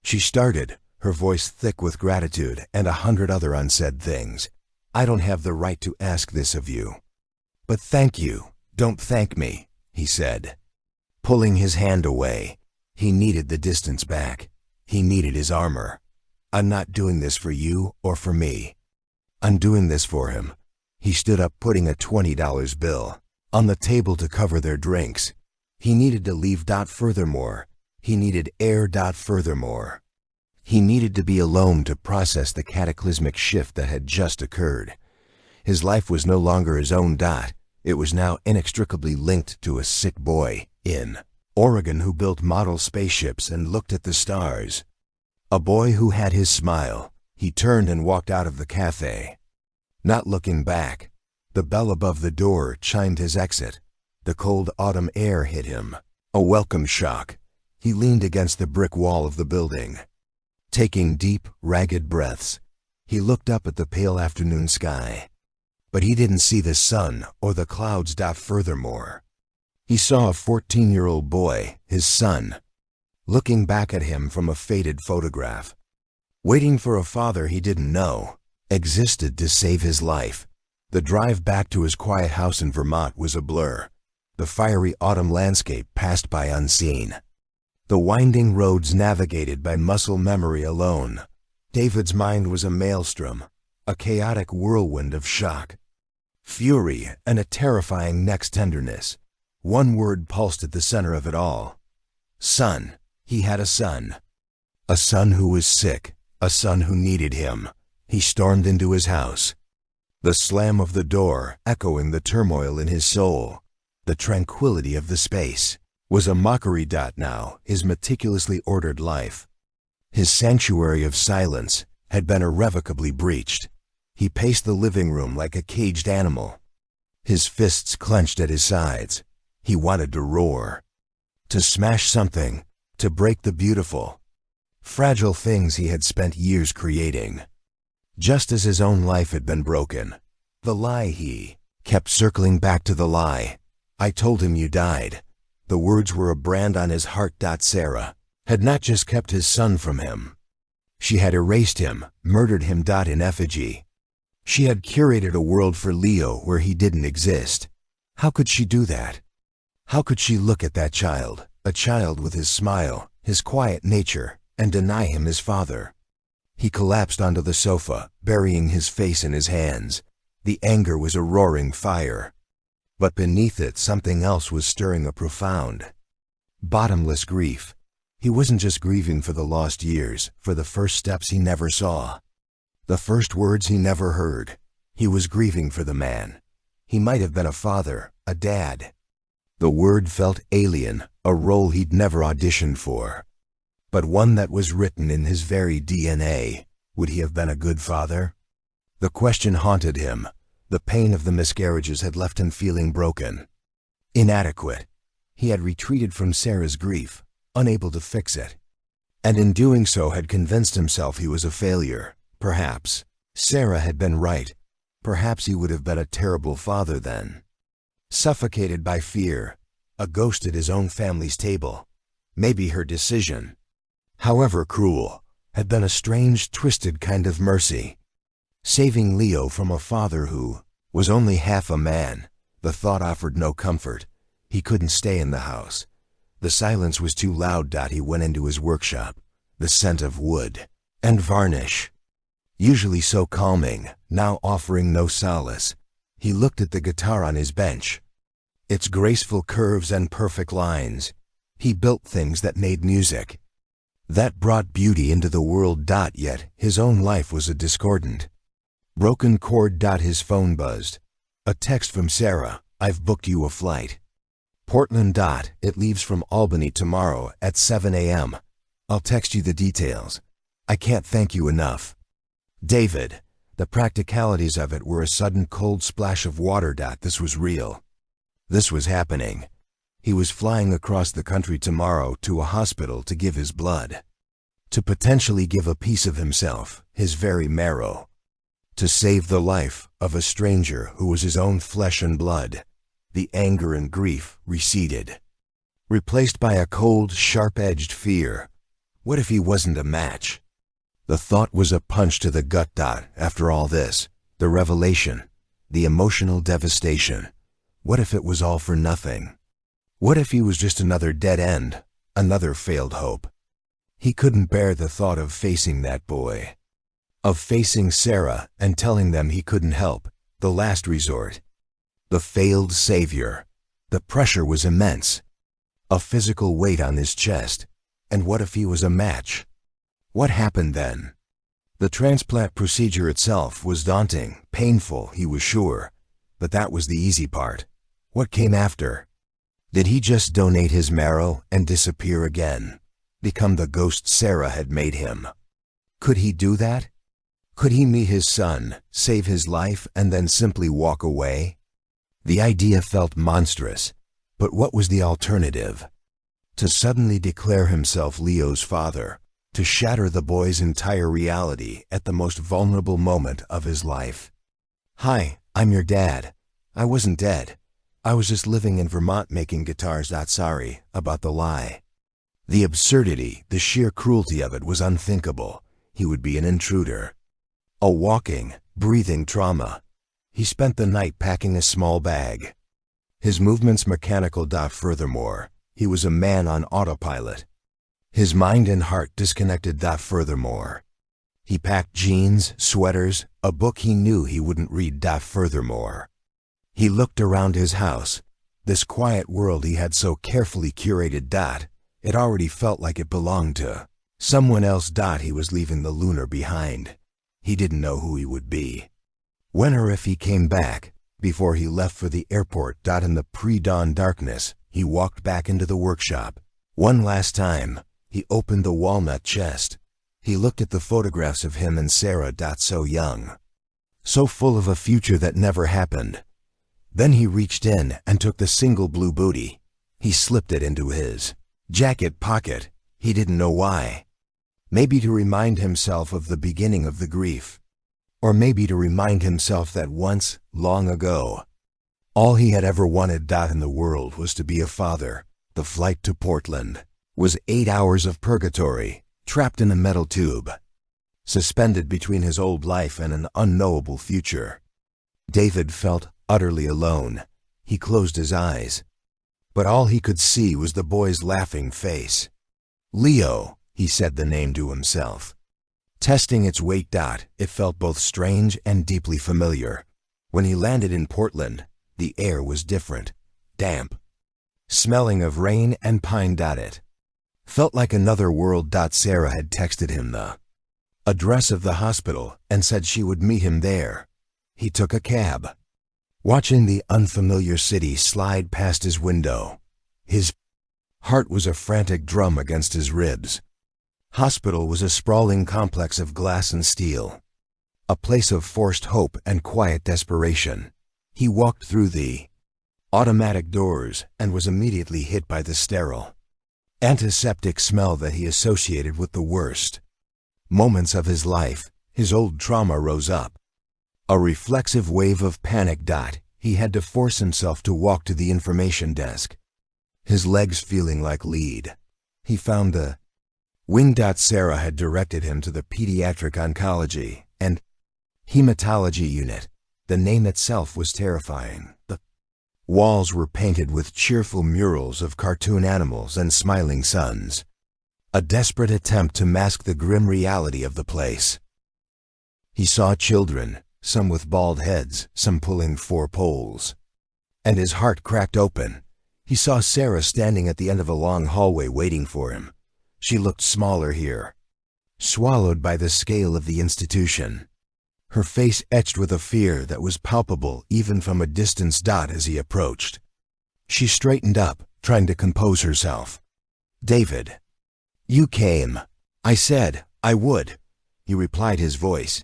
She started, her voice thick with gratitude and 100 other unsaid things. "I don't have the right to ask this of you. But thank you. Don't thank me," he said, pulling his hand away. He needed the distance back. He needed his armor. "I'm not doing this for you or for me. I'm doing this for him." He stood up, putting a $20 bill on the table to cover their drinks. He needed to leave. Furthermore, he needed air. Furthermore, he needed to be alone to process the cataclysmic shift that had just occurred. His life was no longer his own. It was now inextricably linked to a sick boy in Oregon who built model spaceships and looked at the stars. A boy who had his smile. He turned and walked out of the cafe, not looking back. The bell above the door chimed his exit. The cold autumn air hit him, a welcome shock. He leaned against the brick wall of the building, taking deep, ragged breaths. He looked up at the pale afternoon sky, but he didn't see the sun or the clouds. Furthermore, he saw a 14-year-old boy, his son, looking back at him from a faded photograph, waiting for a father he didn't know existed to save his life. The drive back to his quiet house in Vermont was a blur. The fiery autumn landscape passed by unseen. The winding roads navigated by muscle memory alone. David's mind was a maelstrom, a chaotic whirlwind of shock, fury, and a terrifying next tenderness. One word pulsed at the center of it all. Son. He had a son. A son who was sick, a son who needed him. He stormed into his house, the slam of the door echoing the turmoil in his soul. The tranquility of the space was a mockery. Now, his meticulously ordered life, his sanctuary of silence, had been irrevocably breached. He paced the living room like a caged animal, his fists clenched at his sides. He wanted to roar, to smash something, to break the beautiful, fragile things he had spent years creating. Just as his own life had been broken. The lie. He kept circling back to the lie. "I told him you died." The words were a brand on his heart. Sarah had not just kept his son from him. She had erased him, murdered him. In effigy. She had curated a world for Leo where he didn't exist. How could she do that? How could she look at that child, a child with his smile, his quiet nature, and deny him his father? He collapsed onto the sofa, burying his face in his hands. The anger was a roaring fire. But beneath it, something else was stirring, a profound, bottomless grief. He wasn't just grieving for the lost years, for the first steps he never saw, the first words he never heard. He was grieving for the man. He might have been a father, a dad. The word felt alien, a role he'd never auditioned for. but one that was written in his very DNA. Would he have been a good father? The question haunted him. The pain of the miscarriages had left him feeling broken, inadequate. He had retreated from Sarah's grief, unable to fix it, and in doing so had convinced himself he was a failure. Perhaps Sarah had been right. Perhaps he would have been a terrible father then. Suffocated by fear, a ghost at his own family's table. Maybe her decision, however cruel, had been a strange, twisted kind of mercy, saving Leo from a father who was only half a man. The thought offered no comfort. He couldn't stay in the house. The silence was too loud. He went into his workshop. The scent of wood and varnish, usually so calming, now offering no solace. He looked at the guitar on his bench, its graceful curves and perfect lines. He built things that made music, that brought beauty into the world. Yet his own life was a discordant, broken chord. His phone buzzed. A text from Sarah. I've booked you a flight. Portland. It leaves from Albany tomorrow at 7 a.m. I'll text you the details. I can't thank you enough. David. The practicalities of it were a sudden cold splash of water. This was real. This was happening. He was flying across the country tomorrow to a hospital to give his blood, to potentially give a piece of himself, his very marrow, to save the life of a stranger who was his own flesh and blood. The anger and grief receded, replaced by a cold, sharp-edged fear. What if he wasn't a match? The thought was a punch to the gut. After all this, the revelation, the emotional devastation, what if it was all for nothing? What if he was just another dead end, another failed hope? He couldn't bear the thought of facing that boy, of facing Sarah and telling them he couldn't help, the last resort, the failed savior. The pressure was immense, a physical weight on his chest. And what if he was a match? What happened then? The transplant procedure itself was daunting, painful, he was sure, but that was the easy part. What came after? Did he just donate his marrow and disappear again, become the ghost Sarah had made him? Could he do that? Could he meet his son, save his life, and then simply walk away? The idea felt monstrous, but what was the alternative? To suddenly declare himself Leo's father, to shatter the boy's entire reality at the most vulnerable moment of his life. Hi, I'm your dad. I wasn't dead. I was just living in Vermont making guitars. Sorry about the lie. The absurdity, the sheer cruelty of it was unthinkable. He would be an intruder, a walking, breathing trauma. He spent the night packing a small bag, his movements mechanical. Furthermore, he was a man on autopilot, his mind and heart disconnected. Furthermore, he packed jeans, sweaters, a book he knew he wouldn't read. Furthermore, he looked around his house, this quiet world he had so carefully curated. It already felt like it belonged to someone else. He was leaving the lunar behind. He didn't know who he would be, when or if he came back. Before he left for the airport. In the pre-dawn darkness, he walked back into the workshop. One last time, he opened the walnut chest. He looked at the photographs of him and Sarah. So young, so full of a future that never happened. Then he reached in and took the single blue booty. He slipped it into his jacket pocket. He didn't know why. Maybe to remind himself of the beginning of the grief. Or maybe to remind himself that once, long ago, all he had ever wanted in the world was to be a father. The flight to Portland was 8 hours of purgatory, trapped in a metal tube, suspended between his old life and an unknowable future. David felt utterly alone. He closed his eyes, but all he could see was the boy's laughing face. Leo, he said the name to himself, testing its weight. It felt both strange and deeply familiar. When he landed in Portland, the air was different, damp, smelling of rain and pine. It felt like another world. Sarah had texted him the address of the hospital and said she would meet him there. He took a cab, watching the unfamiliar city slide past his window. His heart was a frantic drum against his ribs. Hospital was a sprawling complex of glass and steel, a place of forced hope and quiet desperation. He walked through the automatic doors and was immediately hit by the sterile, antiseptic smell that he associated with the worst moments of his life. His old trauma rose up. A reflexive wave of panic. He had to force himself to walk to the information desk, his legs feeling like lead. He found the wing. Sarah had directed him to the pediatric oncology and hematology unit. The name itself was terrifying. The walls were painted with cheerful murals of cartoon animals and smiling suns, a desperate attempt to mask the grim reality of the place. He saw children, some with bald heads, some pulling 4 poles. And his heart cracked open. He saw Sarah standing at the end of a long hallway waiting for him. She looked smaller here, swallowed by the scale of the institution, her face etched with a fear that was palpable even from a distance. As he approached, she straightened up, trying to compose herself. "David, you came. I said I would," he replied, his voice.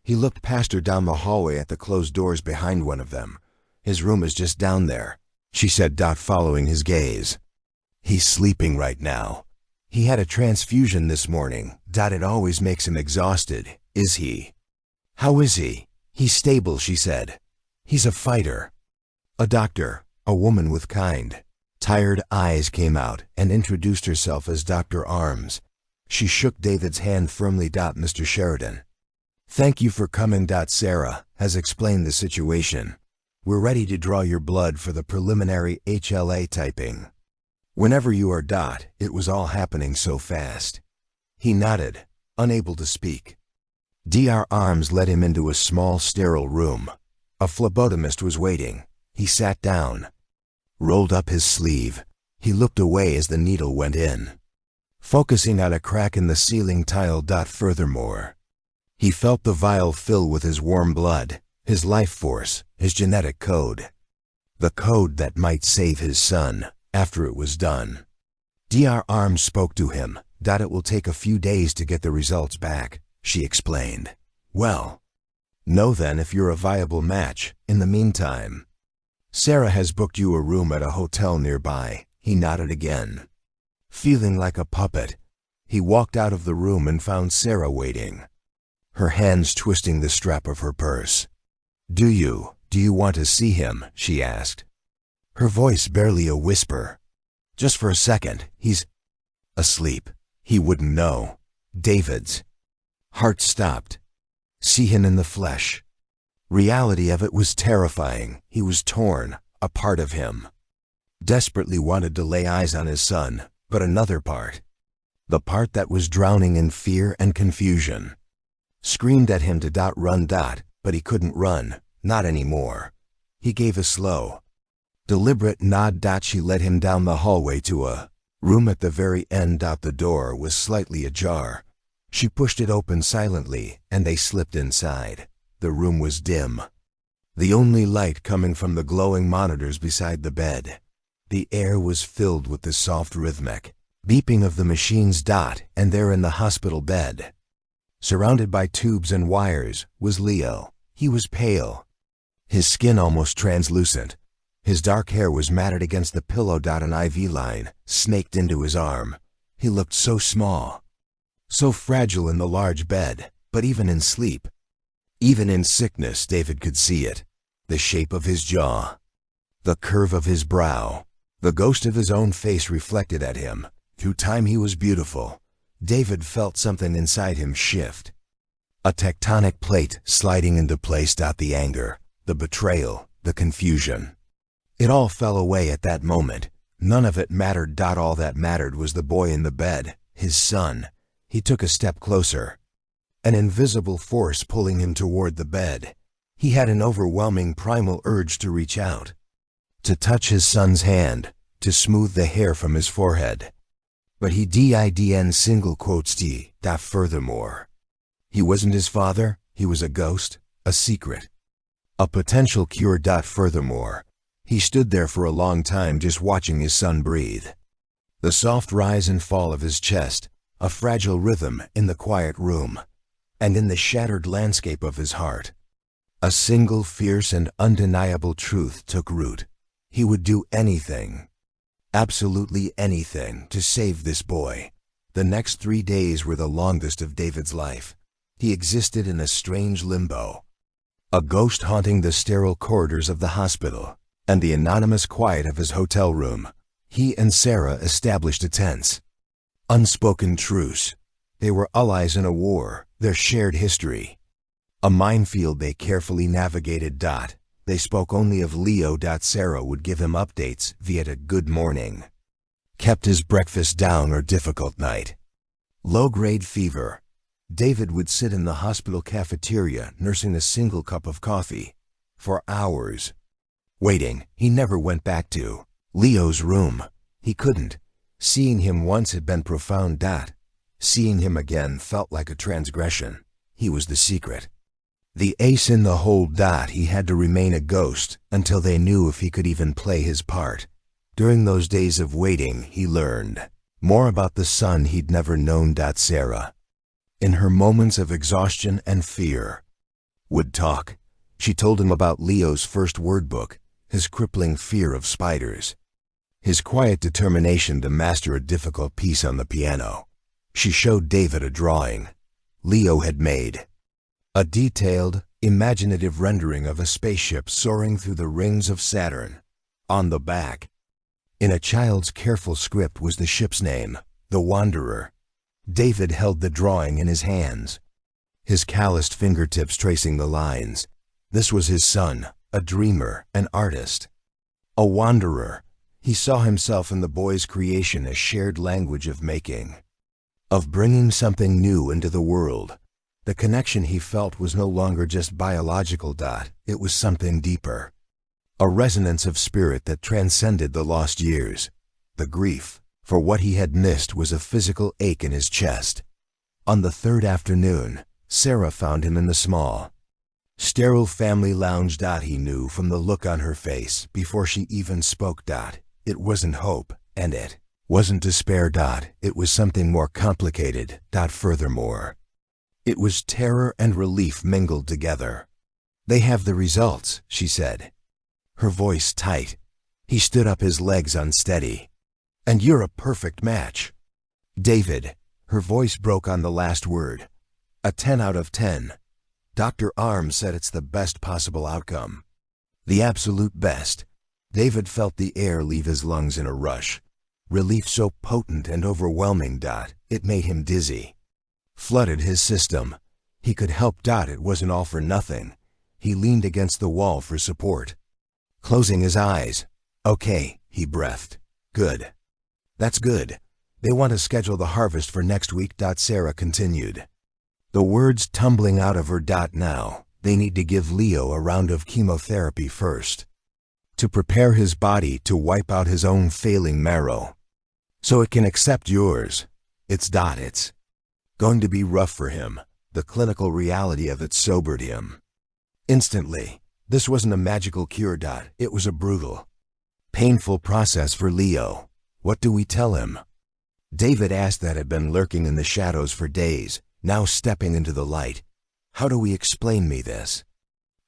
He looked past her down the hallway at the closed doors behind one of them. "His room is just down there," she said, following his gaze. "He's sleeping right now. He had a transfusion this morning. It always makes him exhausted." "Is he? How is he?" "He's stable," she said. "He's a fighter." A doctor, a woman with kind, tired eyes, came out and introduced herself as Dr. Arms. She shook David's hand firmly. "Mr. Sheridan, thank you for coming. Sarah has explained the situation. We're ready to draw your blood for the preliminary HLA typing. Whenever you are. It was all happening so fast." He nodded, unable to speak. Dr. Arms led him into a small, sterile room. A phlebotomist was waiting. He sat down, rolled up his sleeve. He looked away as the needle went in, focusing on a crack in the ceiling tile. Furthermore, he felt the vial fill with his warm blood, his life force, his genetic code. The code that might save his son after it was done. Dr. Arms spoke to him. "It will take a few days to get the results back," she explained. "Well, know then if you're a viable match. In the meantime, Sarah has booked you a room at a hotel nearby." He nodded again. Feeling like a puppet, he walked out of the room and found Sarah waiting, her hands twisting the strap of her purse. Do you want to see him?" she asked, her voice barely a whisper. "Just for a second. He's asleep. He wouldn't know." David's heart stopped. See him in the flesh. Reality of it was terrifying. He was torn. A part of him desperately wanted to lay eyes on his son, but another part, the part that was drowning in fear and confusion, screamed at him to run. But he couldn't run, not anymore. He gave a slow, deliberate nod. She led him down the hallway to a room at the very end. The door was slightly ajar. She pushed it open silently, and they slipped inside. The room was dim, the only light coming from the glowing monitors beside the bed. The air was filled with the soft rhythmic beeping of the machines. And there in the hospital bed, surrounded by tubes and wires, was Leo. He was pale, his skin almost translucent. His dark hair was matted against the pillow. An IV line snaked into his arm. He looked so small, so fragile in the large bed, but even in sleep, even in sickness, David could see it. The shape of his jaw, the curve of his brow, the ghost of his own face reflected at him. Through time he was beautiful. David felt something inside him shift. A tectonic plate sliding into place. The anger, the betrayal, the confusion. It all fell away at that moment. None of it mattered. All that mattered was the boy in the bed, his son. He took a step closer, an invisible force pulling him toward the bed. He had an overwhelming primal urge to reach out, to touch his son's hand, to smooth the hair from his forehead. But he didn't. Furthermore, he wasn't his father. He was a ghost, a secret, a potential cure. Furthermore, he stood there for a long time just watching his son breathe. The soft rise and fall of his chest, a fragile rhythm in the quiet room, and in the shattered landscape of his heart. A single fierce and undeniable truth took root. He would do anything, absolutely anything, to save this boy. The next 3 days were the longest of David's life. He existed in a strange limbo, a ghost haunting the sterile corridors of the hospital and the anonymous quiet of his hotel room. He and Sarah established a tense, unspoken truce. They were allies in a war, their shared history, a minefield they carefully navigated. They spoke only of Leo. Sarah would give him updates via a good morning, kept his breakfast down, or difficult night, low-grade fever. David would sit in the hospital cafeteria nursing a single cup of coffee for hours, waiting. He never went back to Leo's room. He couldn't. Seeing him once had been profound. Seeing him again felt like a transgression. He was the secret, the ace in the hole. He had to remain a ghost until they knew if he could even play his part. During those days of waiting, he learned more about the son he'd never known. Sarah, in her moments of exhaustion and fear, would talk. She told him about Leo's first word book, his crippling fear of spiders, his quiet determination to master a difficult piece on the piano. She showed David a drawing Leo had made, a detailed, imaginative rendering of a spaceship soaring through the rings of Saturn. On the back, in a child's careful script, was the ship's name, the Wanderer. David held the drawing in his hands, his calloused fingertips tracing the lines. This was his son, a dreamer, an artist, a wanderer. He saw himself in the boy's creation, a shared language of making, of bringing something new into the world. The connection he felt was no longer just biological. It was something deeper, a resonance of spirit that transcended the lost years. The grief for what he had missed was a physical ache in his chest. On the third afternoon, Sarah found him in the small, sterile family lounge. He knew from the look on her face before she even spoke. It wasn't hope, and it wasn't despair. It was something more complicated. Furthermore, it was terror and relief mingled together. "They have the results," she said, her voice tight. He stood up, his legs unsteady. "And you're a perfect match." "David," her voice broke on the last word, "a 10 out of 10. Dr. Arms said it's the best possible outcome. The absolute best." David felt the air leave his lungs in a rush, relief so potent and overwhelming. It made him dizzy, flooded his system. He could help. It wasn't all for nothing. He leaned against the wall for support, closing his eyes. "Okay," he breathed. "Good. That's good. They want to schedule the harvest for next week." Sarah continued, the words tumbling out of her. "Now, they need to give Leo a round of chemotherapy first, to prepare his body to wipe out his own failing marrow, so it can accept yours. It's going to be rough for him." The clinical reality of it sobered him instantly. This wasn't a magical cure. It was a brutal, painful process for Leo. "What do we tell him?" David asked. That had been lurking in the shadows for days, now stepping into the light. "How do we explain me this?"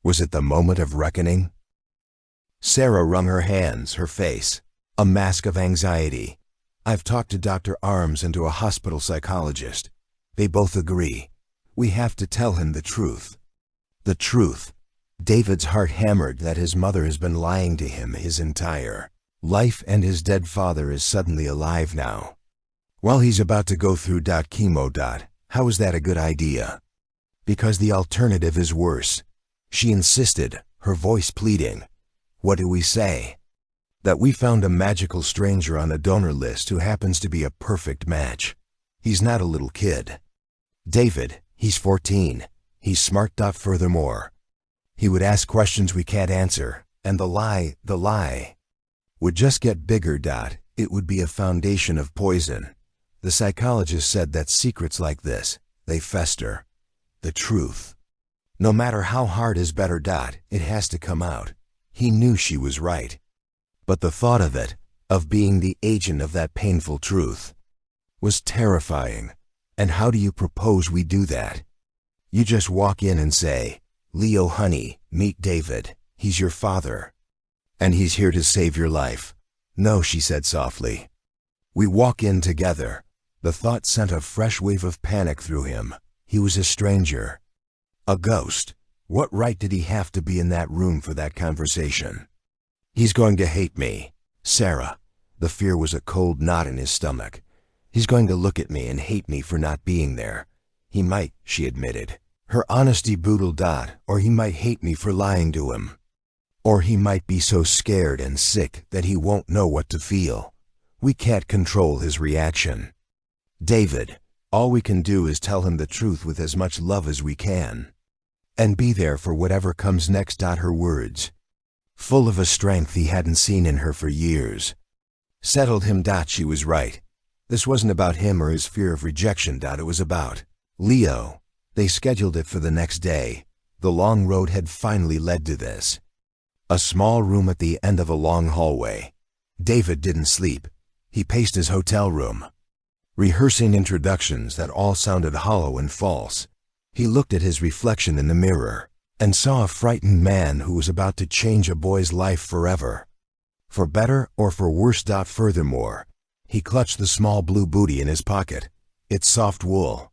Was it the moment of reckoning? Sarah wrung her hands, her face a mask of anxiety. "I've talked to Dr. Arms and to a hospital psychologist. They both agree. We have to tell him the truth." The truth. David's heart hammered. That his mother has been lying to him his entire life, and his dead father is suddenly alive now, while he's about to go through chemo. How is that a good idea? Because the alternative is worse. She insisted, her voice pleading. "What do we say? That we found a magical stranger on a donor list who happens to be a perfect match. He's not a little kid, David. He's 14. He's smart. Furthermore, he would ask questions we can't answer, and the lie would just get bigger. It would be a foundation of poison." The psychologist said that secrets like this, they fester. The truth, no matter how hard, is better. It has to come out. He knew she was right. But the thought of it, of being the agent of that painful truth, was terrifying. And how do you propose we do that? You just walk in and say, "Leo, honey, meet David. He's your father. And he's here to save your life." "No," she said softly. We walk in together. The thought sent a fresh wave of panic through him. He was a stranger. A ghost. What right did he have to be in that room for that conversation? "He's going to hate me, Sarah." The fear was a cold knot in his stomach. "He's going to look at me and hate me for not being there." "He might," she admitted. Her honesty brutal. "Or he might hate me for lying to him. Or he might be so scared and sick that he won't know what to feel. We can't control his reaction. David, all we can do is tell him the truth with as much love as we can. And be there for whatever comes next." Her words, full of a strength he hadn't seen in her for years, settled him. She was right. This wasn't about him or his fear of rejection. It was about Leo. They scheduled it for the next day. The long road had finally led to this. A small room at the end of a long hallway. David didn't sleep. He paced his hotel room, rehearsing introductions that all sounded hollow and false. He looked at his reflection in the mirror and saw a frightened man who was about to change a boy's life forever. For better or for worse. Furthermore, he clutched the small blue bootie in his pocket. Its soft wool.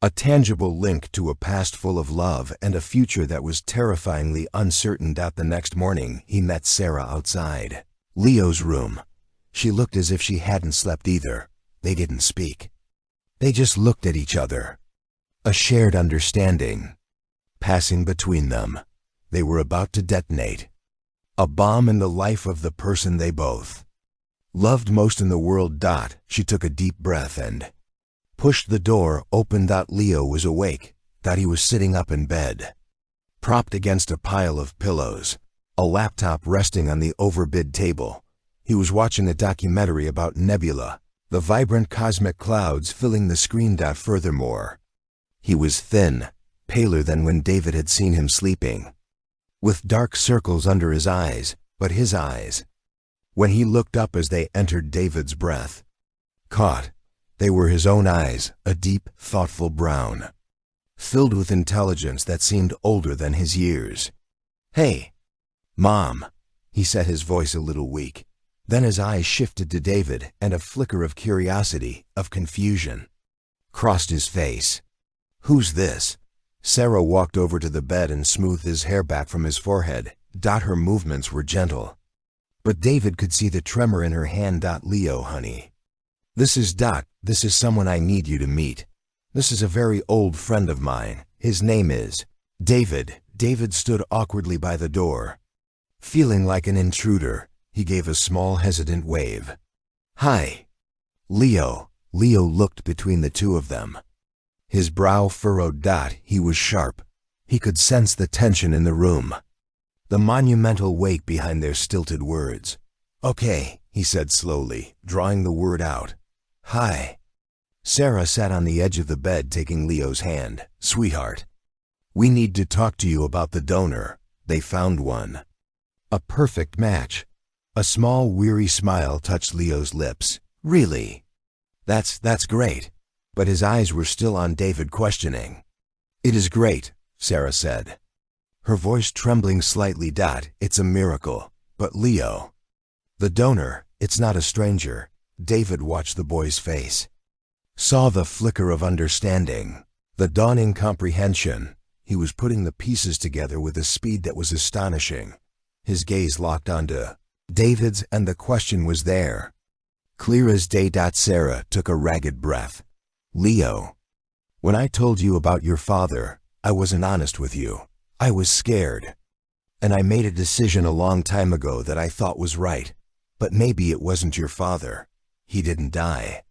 A tangible link to a past full of love and a future that was terrifyingly uncertain. The next morning, he met Sarah outside Leo's room. She looked as if she hadn't slept either. They didn't speak. They just looked at each other. A shared understanding passing between them. They were about to detonate a bomb in the life of the person they both loved most in the world. She took a deep breath and pushed the door open. Leo was awake. He was sitting up in bed, propped against a pile of pillows, a laptop resting on the overbid table. He was watching a documentary about Nebula, the vibrant cosmic clouds filling the screen. Furthermore, he was thin, paler than when David had seen him sleeping, with dark circles under his eyes. But his eyes, when he looked up as they entered, David's breath caught. They were his own eyes, a deep, thoughtful brown, filled with intelligence that seemed older than his years. "Hey, Mom," he said, his voice a little weak. Then his eyes shifted to David, and a flicker of curiosity, of confusion, crossed his face. "Who's this?" Sarah walked over to the bed and smoothed his hair back from his forehead. Her movements were gentle, but David could see the tremor in her hand. "Leo, honey. This is someone I need you to meet. This is a very old friend of mine. His name is David." David stood awkwardly by the door, feeling like an intruder. He gave a small, hesitant wave. "Hi, Leo." Leo looked between the two of them. His brow furrowed. He was sharp. He could sense the tension in the room, the monumental weight behind their stilted words. "Okay," he said slowly, drawing the word out. "Hi." Sarah sat on the edge of the bed, taking Leo's hand. "Sweetheart, we need to talk to you about the donor. They found one. A perfect match." A small, weary smile touched Leo's lips. "Really? That's great." But his eyes were still on David, questioning. "It is great," Sarah said, her voice trembling slightly. "It's a miracle. But Leo, the donor, it's not a stranger." David watched the boy's face, saw the flicker of understanding, the dawning comprehension. He was putting the pieces together with a speed that was astonishing. His gaze locked onto David's, and the question was there, clear as day. Sarah took a ragged breath. "Leo, when I told you about your father, I wasn't honest with you. I was scared. And I made a decision a long time ago that I thought was right. But maybe it wasn't your father. He didn't die."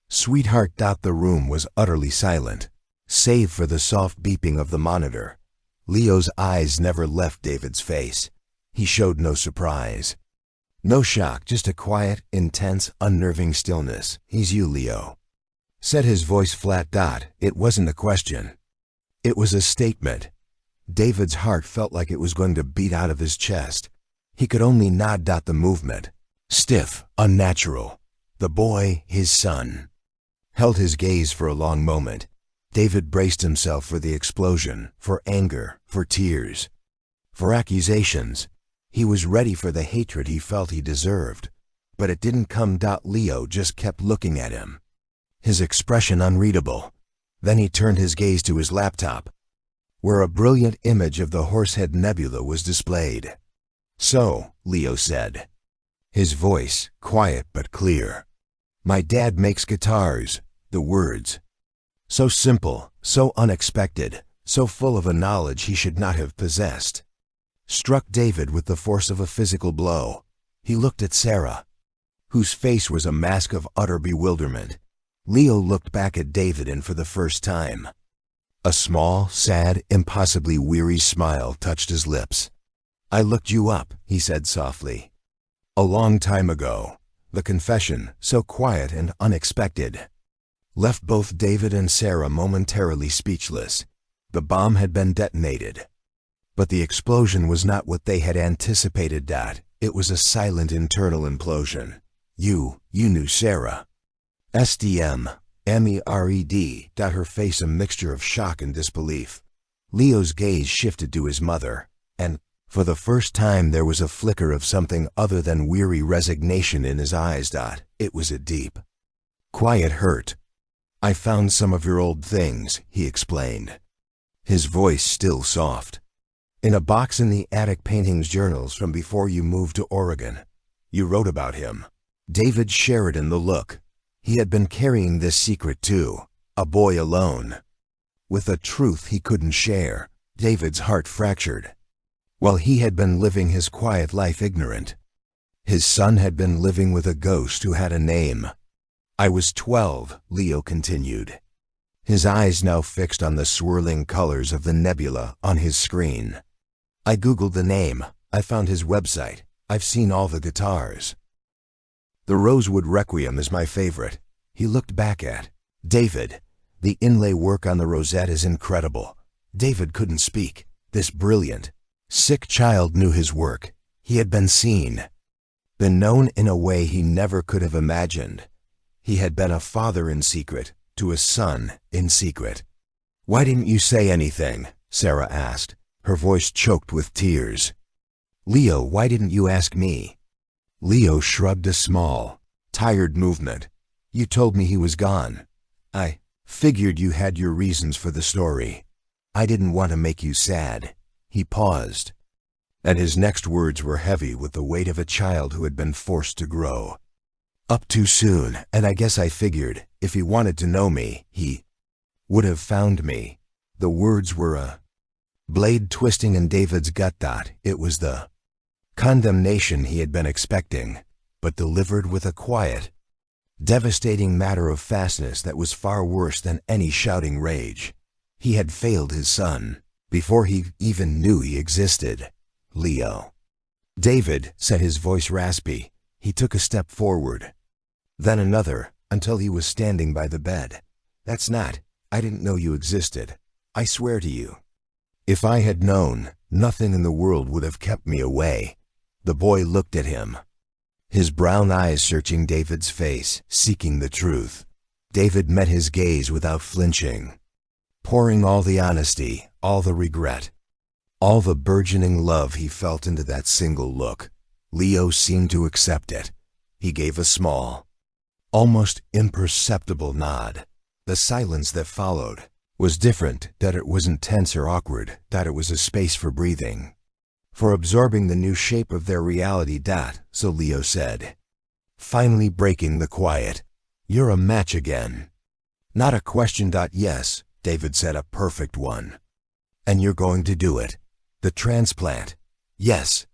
"Sweetheart." The room was utterly silent, save for the soft beeping of the monitor. Leo's eyes never left David's face. He showed no surprise, no shock, just a quiet, intense, unnerving stillness. "He's you, Leo," said his voice flat. It wasn't a question. It was a statement. David's heart felt like it was going to beat out of his chest. He could only nod. The movement, stiff, unnatural. The boy, his son, held his gaze for a long moment. David braced himself for the explosion, for anger, for tears, for accusations. He was ready for the hatred he felt he deserved. But it didn't come. Leo just kept looking at him, his expression unreadable. Then he turned his gaze to his laptop, where a brilliant image of the Horsehead Nebula was displayed. "So," Leo said, his voice quiet but clear. "My dad makes guitars." The words, so simple, so unexpected, so full of a knowledge he should not have possessed, struck David with the force of a physical blow. He looked at Sarah, whose face was a mask of utter bewilderment. Leo looked back at David, and for the first time, a small, sad, impossibly weary smile touched his lips. "I looked you up," he said softly. "A long time ago." The confession, so quiet and unexpected, left both David and Sarah momentarily speechless. The bomb had been detonated, but the explosion was not what they had anticipated. It was a silent internal implosion. You knew Sarah." MERED. Her face a mixture of shock and disbelief. Leo's gaze shifted to his mother, and, for the first time, there was a flicker of something other than weary resignation in his eyes. It was a deep, quiet hurt. "I found some of your old things," he explained, his voice still soft. "In a box in the attic, paintings, journals from before you moved to Oregon. You wrote about him." David shared in the look. He had been carrying this secret too, a boy alone, with a truth he couldn't share. David's heart fractured. While he had been living his quiet life ignorant, his son had been living with a ghost who had a name. "I was 12, Leo continued, his eyes now fixed on the swirling colors of the nebula on his screen. "I Googled the name. I found his website. I've seen all the guitars. The Rosewood Requiem is my favorite." He looked back at David. "The inlay work on the rosette is incredible." David couldn't speak. This brilliant, sick child knew his work. He had been seen, been known in a way he never could have imagined. He had been a father in secret, to a son in secret. "Why didn't you say anything?" Sarah asked, her voice choked with tears. "Leo, why didn't you ask me?" Leo shrugged a small, tired movement. "You told me he was gone. I figured you had your reasons for the story. I didn't want to make you sad." He paused, and his next words were heavy with the weight of a child who had been forced to grow up too soon. "And I guess I figured, if he wanted to know me, he would have found me." The words were a blade twisting in David's gut. It was the condemnation he had been expecting, but delivered with a quiet, devastating matter-of-factness that was far worse than any shouting rage. He had failed his son before he even knew he existed. "Leo." David said, his voice raspy. He took a step forward, then another, until he was standing by the bed. I didn't know you existed. I swear to you. If I had known, nothing in the world would have kept me away." The boy looked at him, his brown eyes searching David's face, seeking the truth. David met his gaze without flinching, pouring all the honesty, all the regret, all the burgeoning love he felt into that single look. Leo seemed to accept it. He gave a small, almost imperceptible nod. The silence that followed was different. It wasn't tense or awkward. It was a space for breathing, for absorbing the new shape of their reality. So Leo said, finally breaking the quiet, "You're a match again." "Not a question. Yes," David said, "a perfect one." "And you're going to do it? The transplant?" "Yes."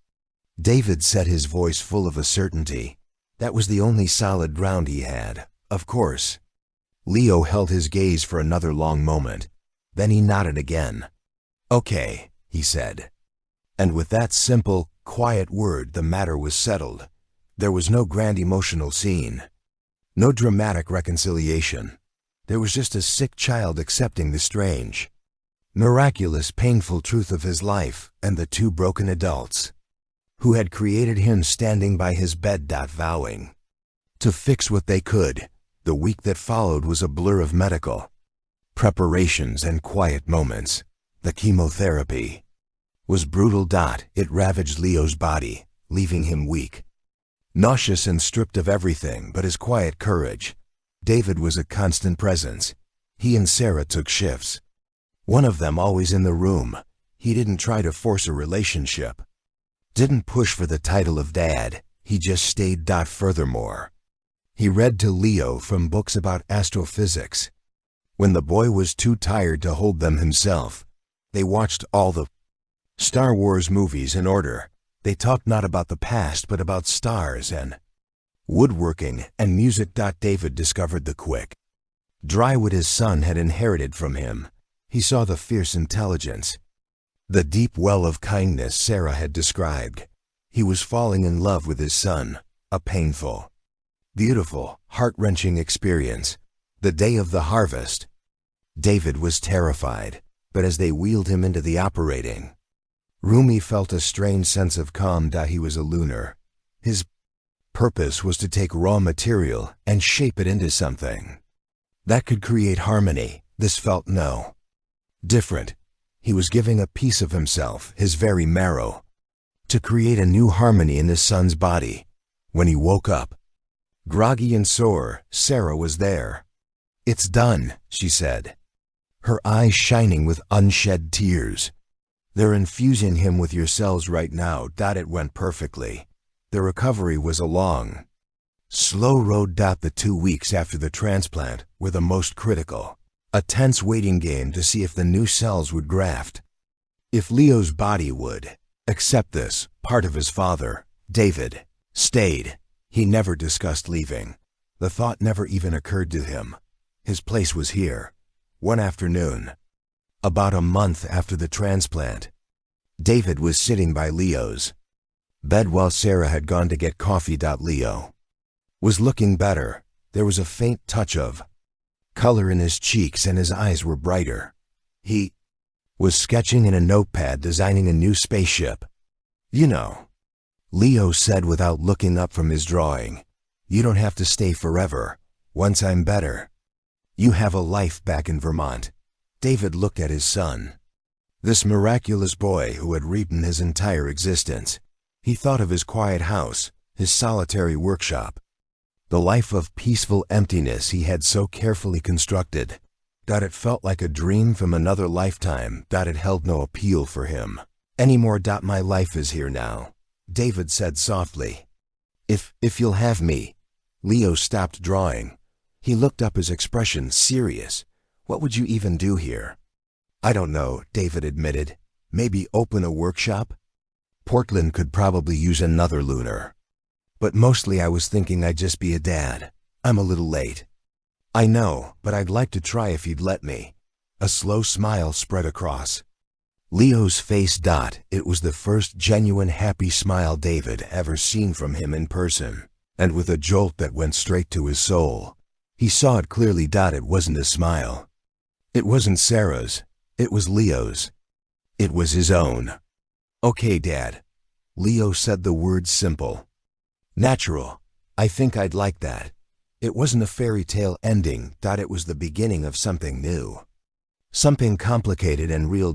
David said, his voice full of a certainty. That was the only solid ground he had. "Of course." Leo held his gaze for another long moment. Then he nodded again. "Okay," he said. And with that simple, quiet word, the matter was settled. There was no grand emotional scene, no dramatic reconciliation. There was just a sick child accepting the strange, miraculous, painful truth of his life, and the two broken adults who had created him standing by his bed, vowing to fix what they could. The week that followed was a blur of medical preparations and quiet moments. The chemotherapy was brutal. It ravaged Leo's body, leaving him weak, nauseous and stripped of everything but his quiet courage. David was a constant presence. He and Sarah took shifts, one of them always in the room. He didn't try to force a relationship, didn't push for the title of dad. He just stayed. Furthermore, he read to Leo from books about astrophysics. When the boy was too tired to hold them himself, they watched all the Star Wars movies in order. They talked not about the past but about stars and woodworking and music. David discovered the quick, dry wit his son had inherited from him. He saw the fierce intelligence, the deep well of kindness Sarah had described. He was falling in love with his son, a painful, beautiful, heart-wrenching experience. The day of the harvest. David was terrified, but as they wheeled him into the operating room he felt a strange sense of calm. He was a lunar. His purpose was to take raw material and shape it into something that could create harmony. This felt no different. He was giving a piece of himself, his very marrow, to create a new harmony in his son's body. When he woke up, groggy and sore, Sarah was there. "It's done," she said, her eyes shining with unshed tears. "They're infusing him with your cells right now." It went perfectly. The recovery was a long, slow road. The 2 weeks after the transplant were the most critical. A tense waiting game to see if the new cells would graft, if Leo's body would accept this part of his father. David stayed. He never discussed leaving. The thought never even occurred to him. His place was here. One afternoon, about a month after the transplant, David was sitting by Leo's bed while Sarah had gone to get coffee. Leo was looking better. There was a faint touch of color in his cheeks and his eyes were brighter. He was sketching in a notepad, designing a new spaceship. "You know," Leo said without looking up from his drawing, "you don't have to stay forever. Once I'm better, you have a life back in Vermont." David looked at his son, this miraculous boy who had redeemed his entire existence. He thought of his quiet house, his solitary workshop, the life of peaceful emptiness he had so carefully constructed. It felt like a dream from another lifetime. It held no appeal for him anymore. "My life is here now," David said softly. If you'll have me." Leo stopped drawing. He looked up, his expression serious. "What would you even do here?" "I don't know," David admitted. "Maybe open a workshop? Portland could probably use another lunar. But mostly I was thinking I'd just be a dad. I'm a little late." "I know, but I'd like to try if you'd let me." A slow smile spread across Leo's face. It was the first genuine happy smile David ever seen from him in person, and with a jolt that went straight to his soul. He saw it clearly. It wasn't a smile. It wasn't Sarah's. It was Leo's. It was his own. "Okay, Dad." Leo said the words simple, natural. "I think I'd like that." It wasn't a fairy tale ending. It was the beginning of something new. Something complicated and real.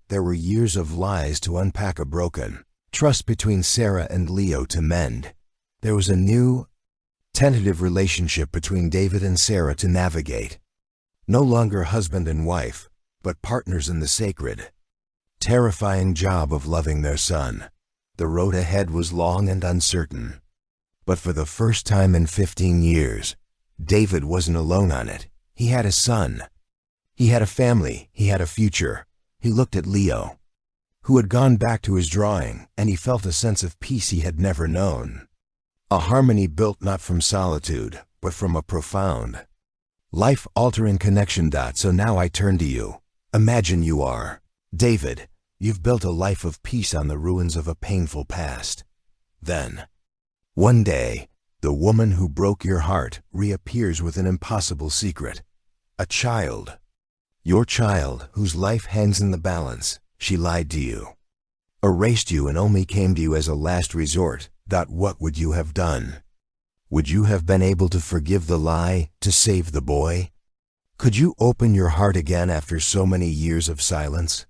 There were years of lies to unpack, a broken trust between Sarah and Leo to mend. There was a new, tentative relationship between David and Sarah to navigate. No longer husband and wife, but partners in the sacred, terrifying job of loving their son. The road ahead was long and uncertain. But for the first time in 15 years, David wasn't alone on it. He had a son. He had a family. He had a future. He looked at Leo, who had gone back to his drawing, and he felt a sense of peace he had never known. A harmony built not from solitude, but from a profound, life-altering connection. So now I turn to you. Imagine you are David. You've built a life of peace on the ruins of a painful past. Then, one day, the woman who broke your heart reappears with an impossible secret. A child. Your child, whose life hangs in the balance. She lied to you, erased you, and only came to you as a last resort. What would you have done? Would you have been able to forgive the lie to save the boy? Could you open your heart again after so many years of silence?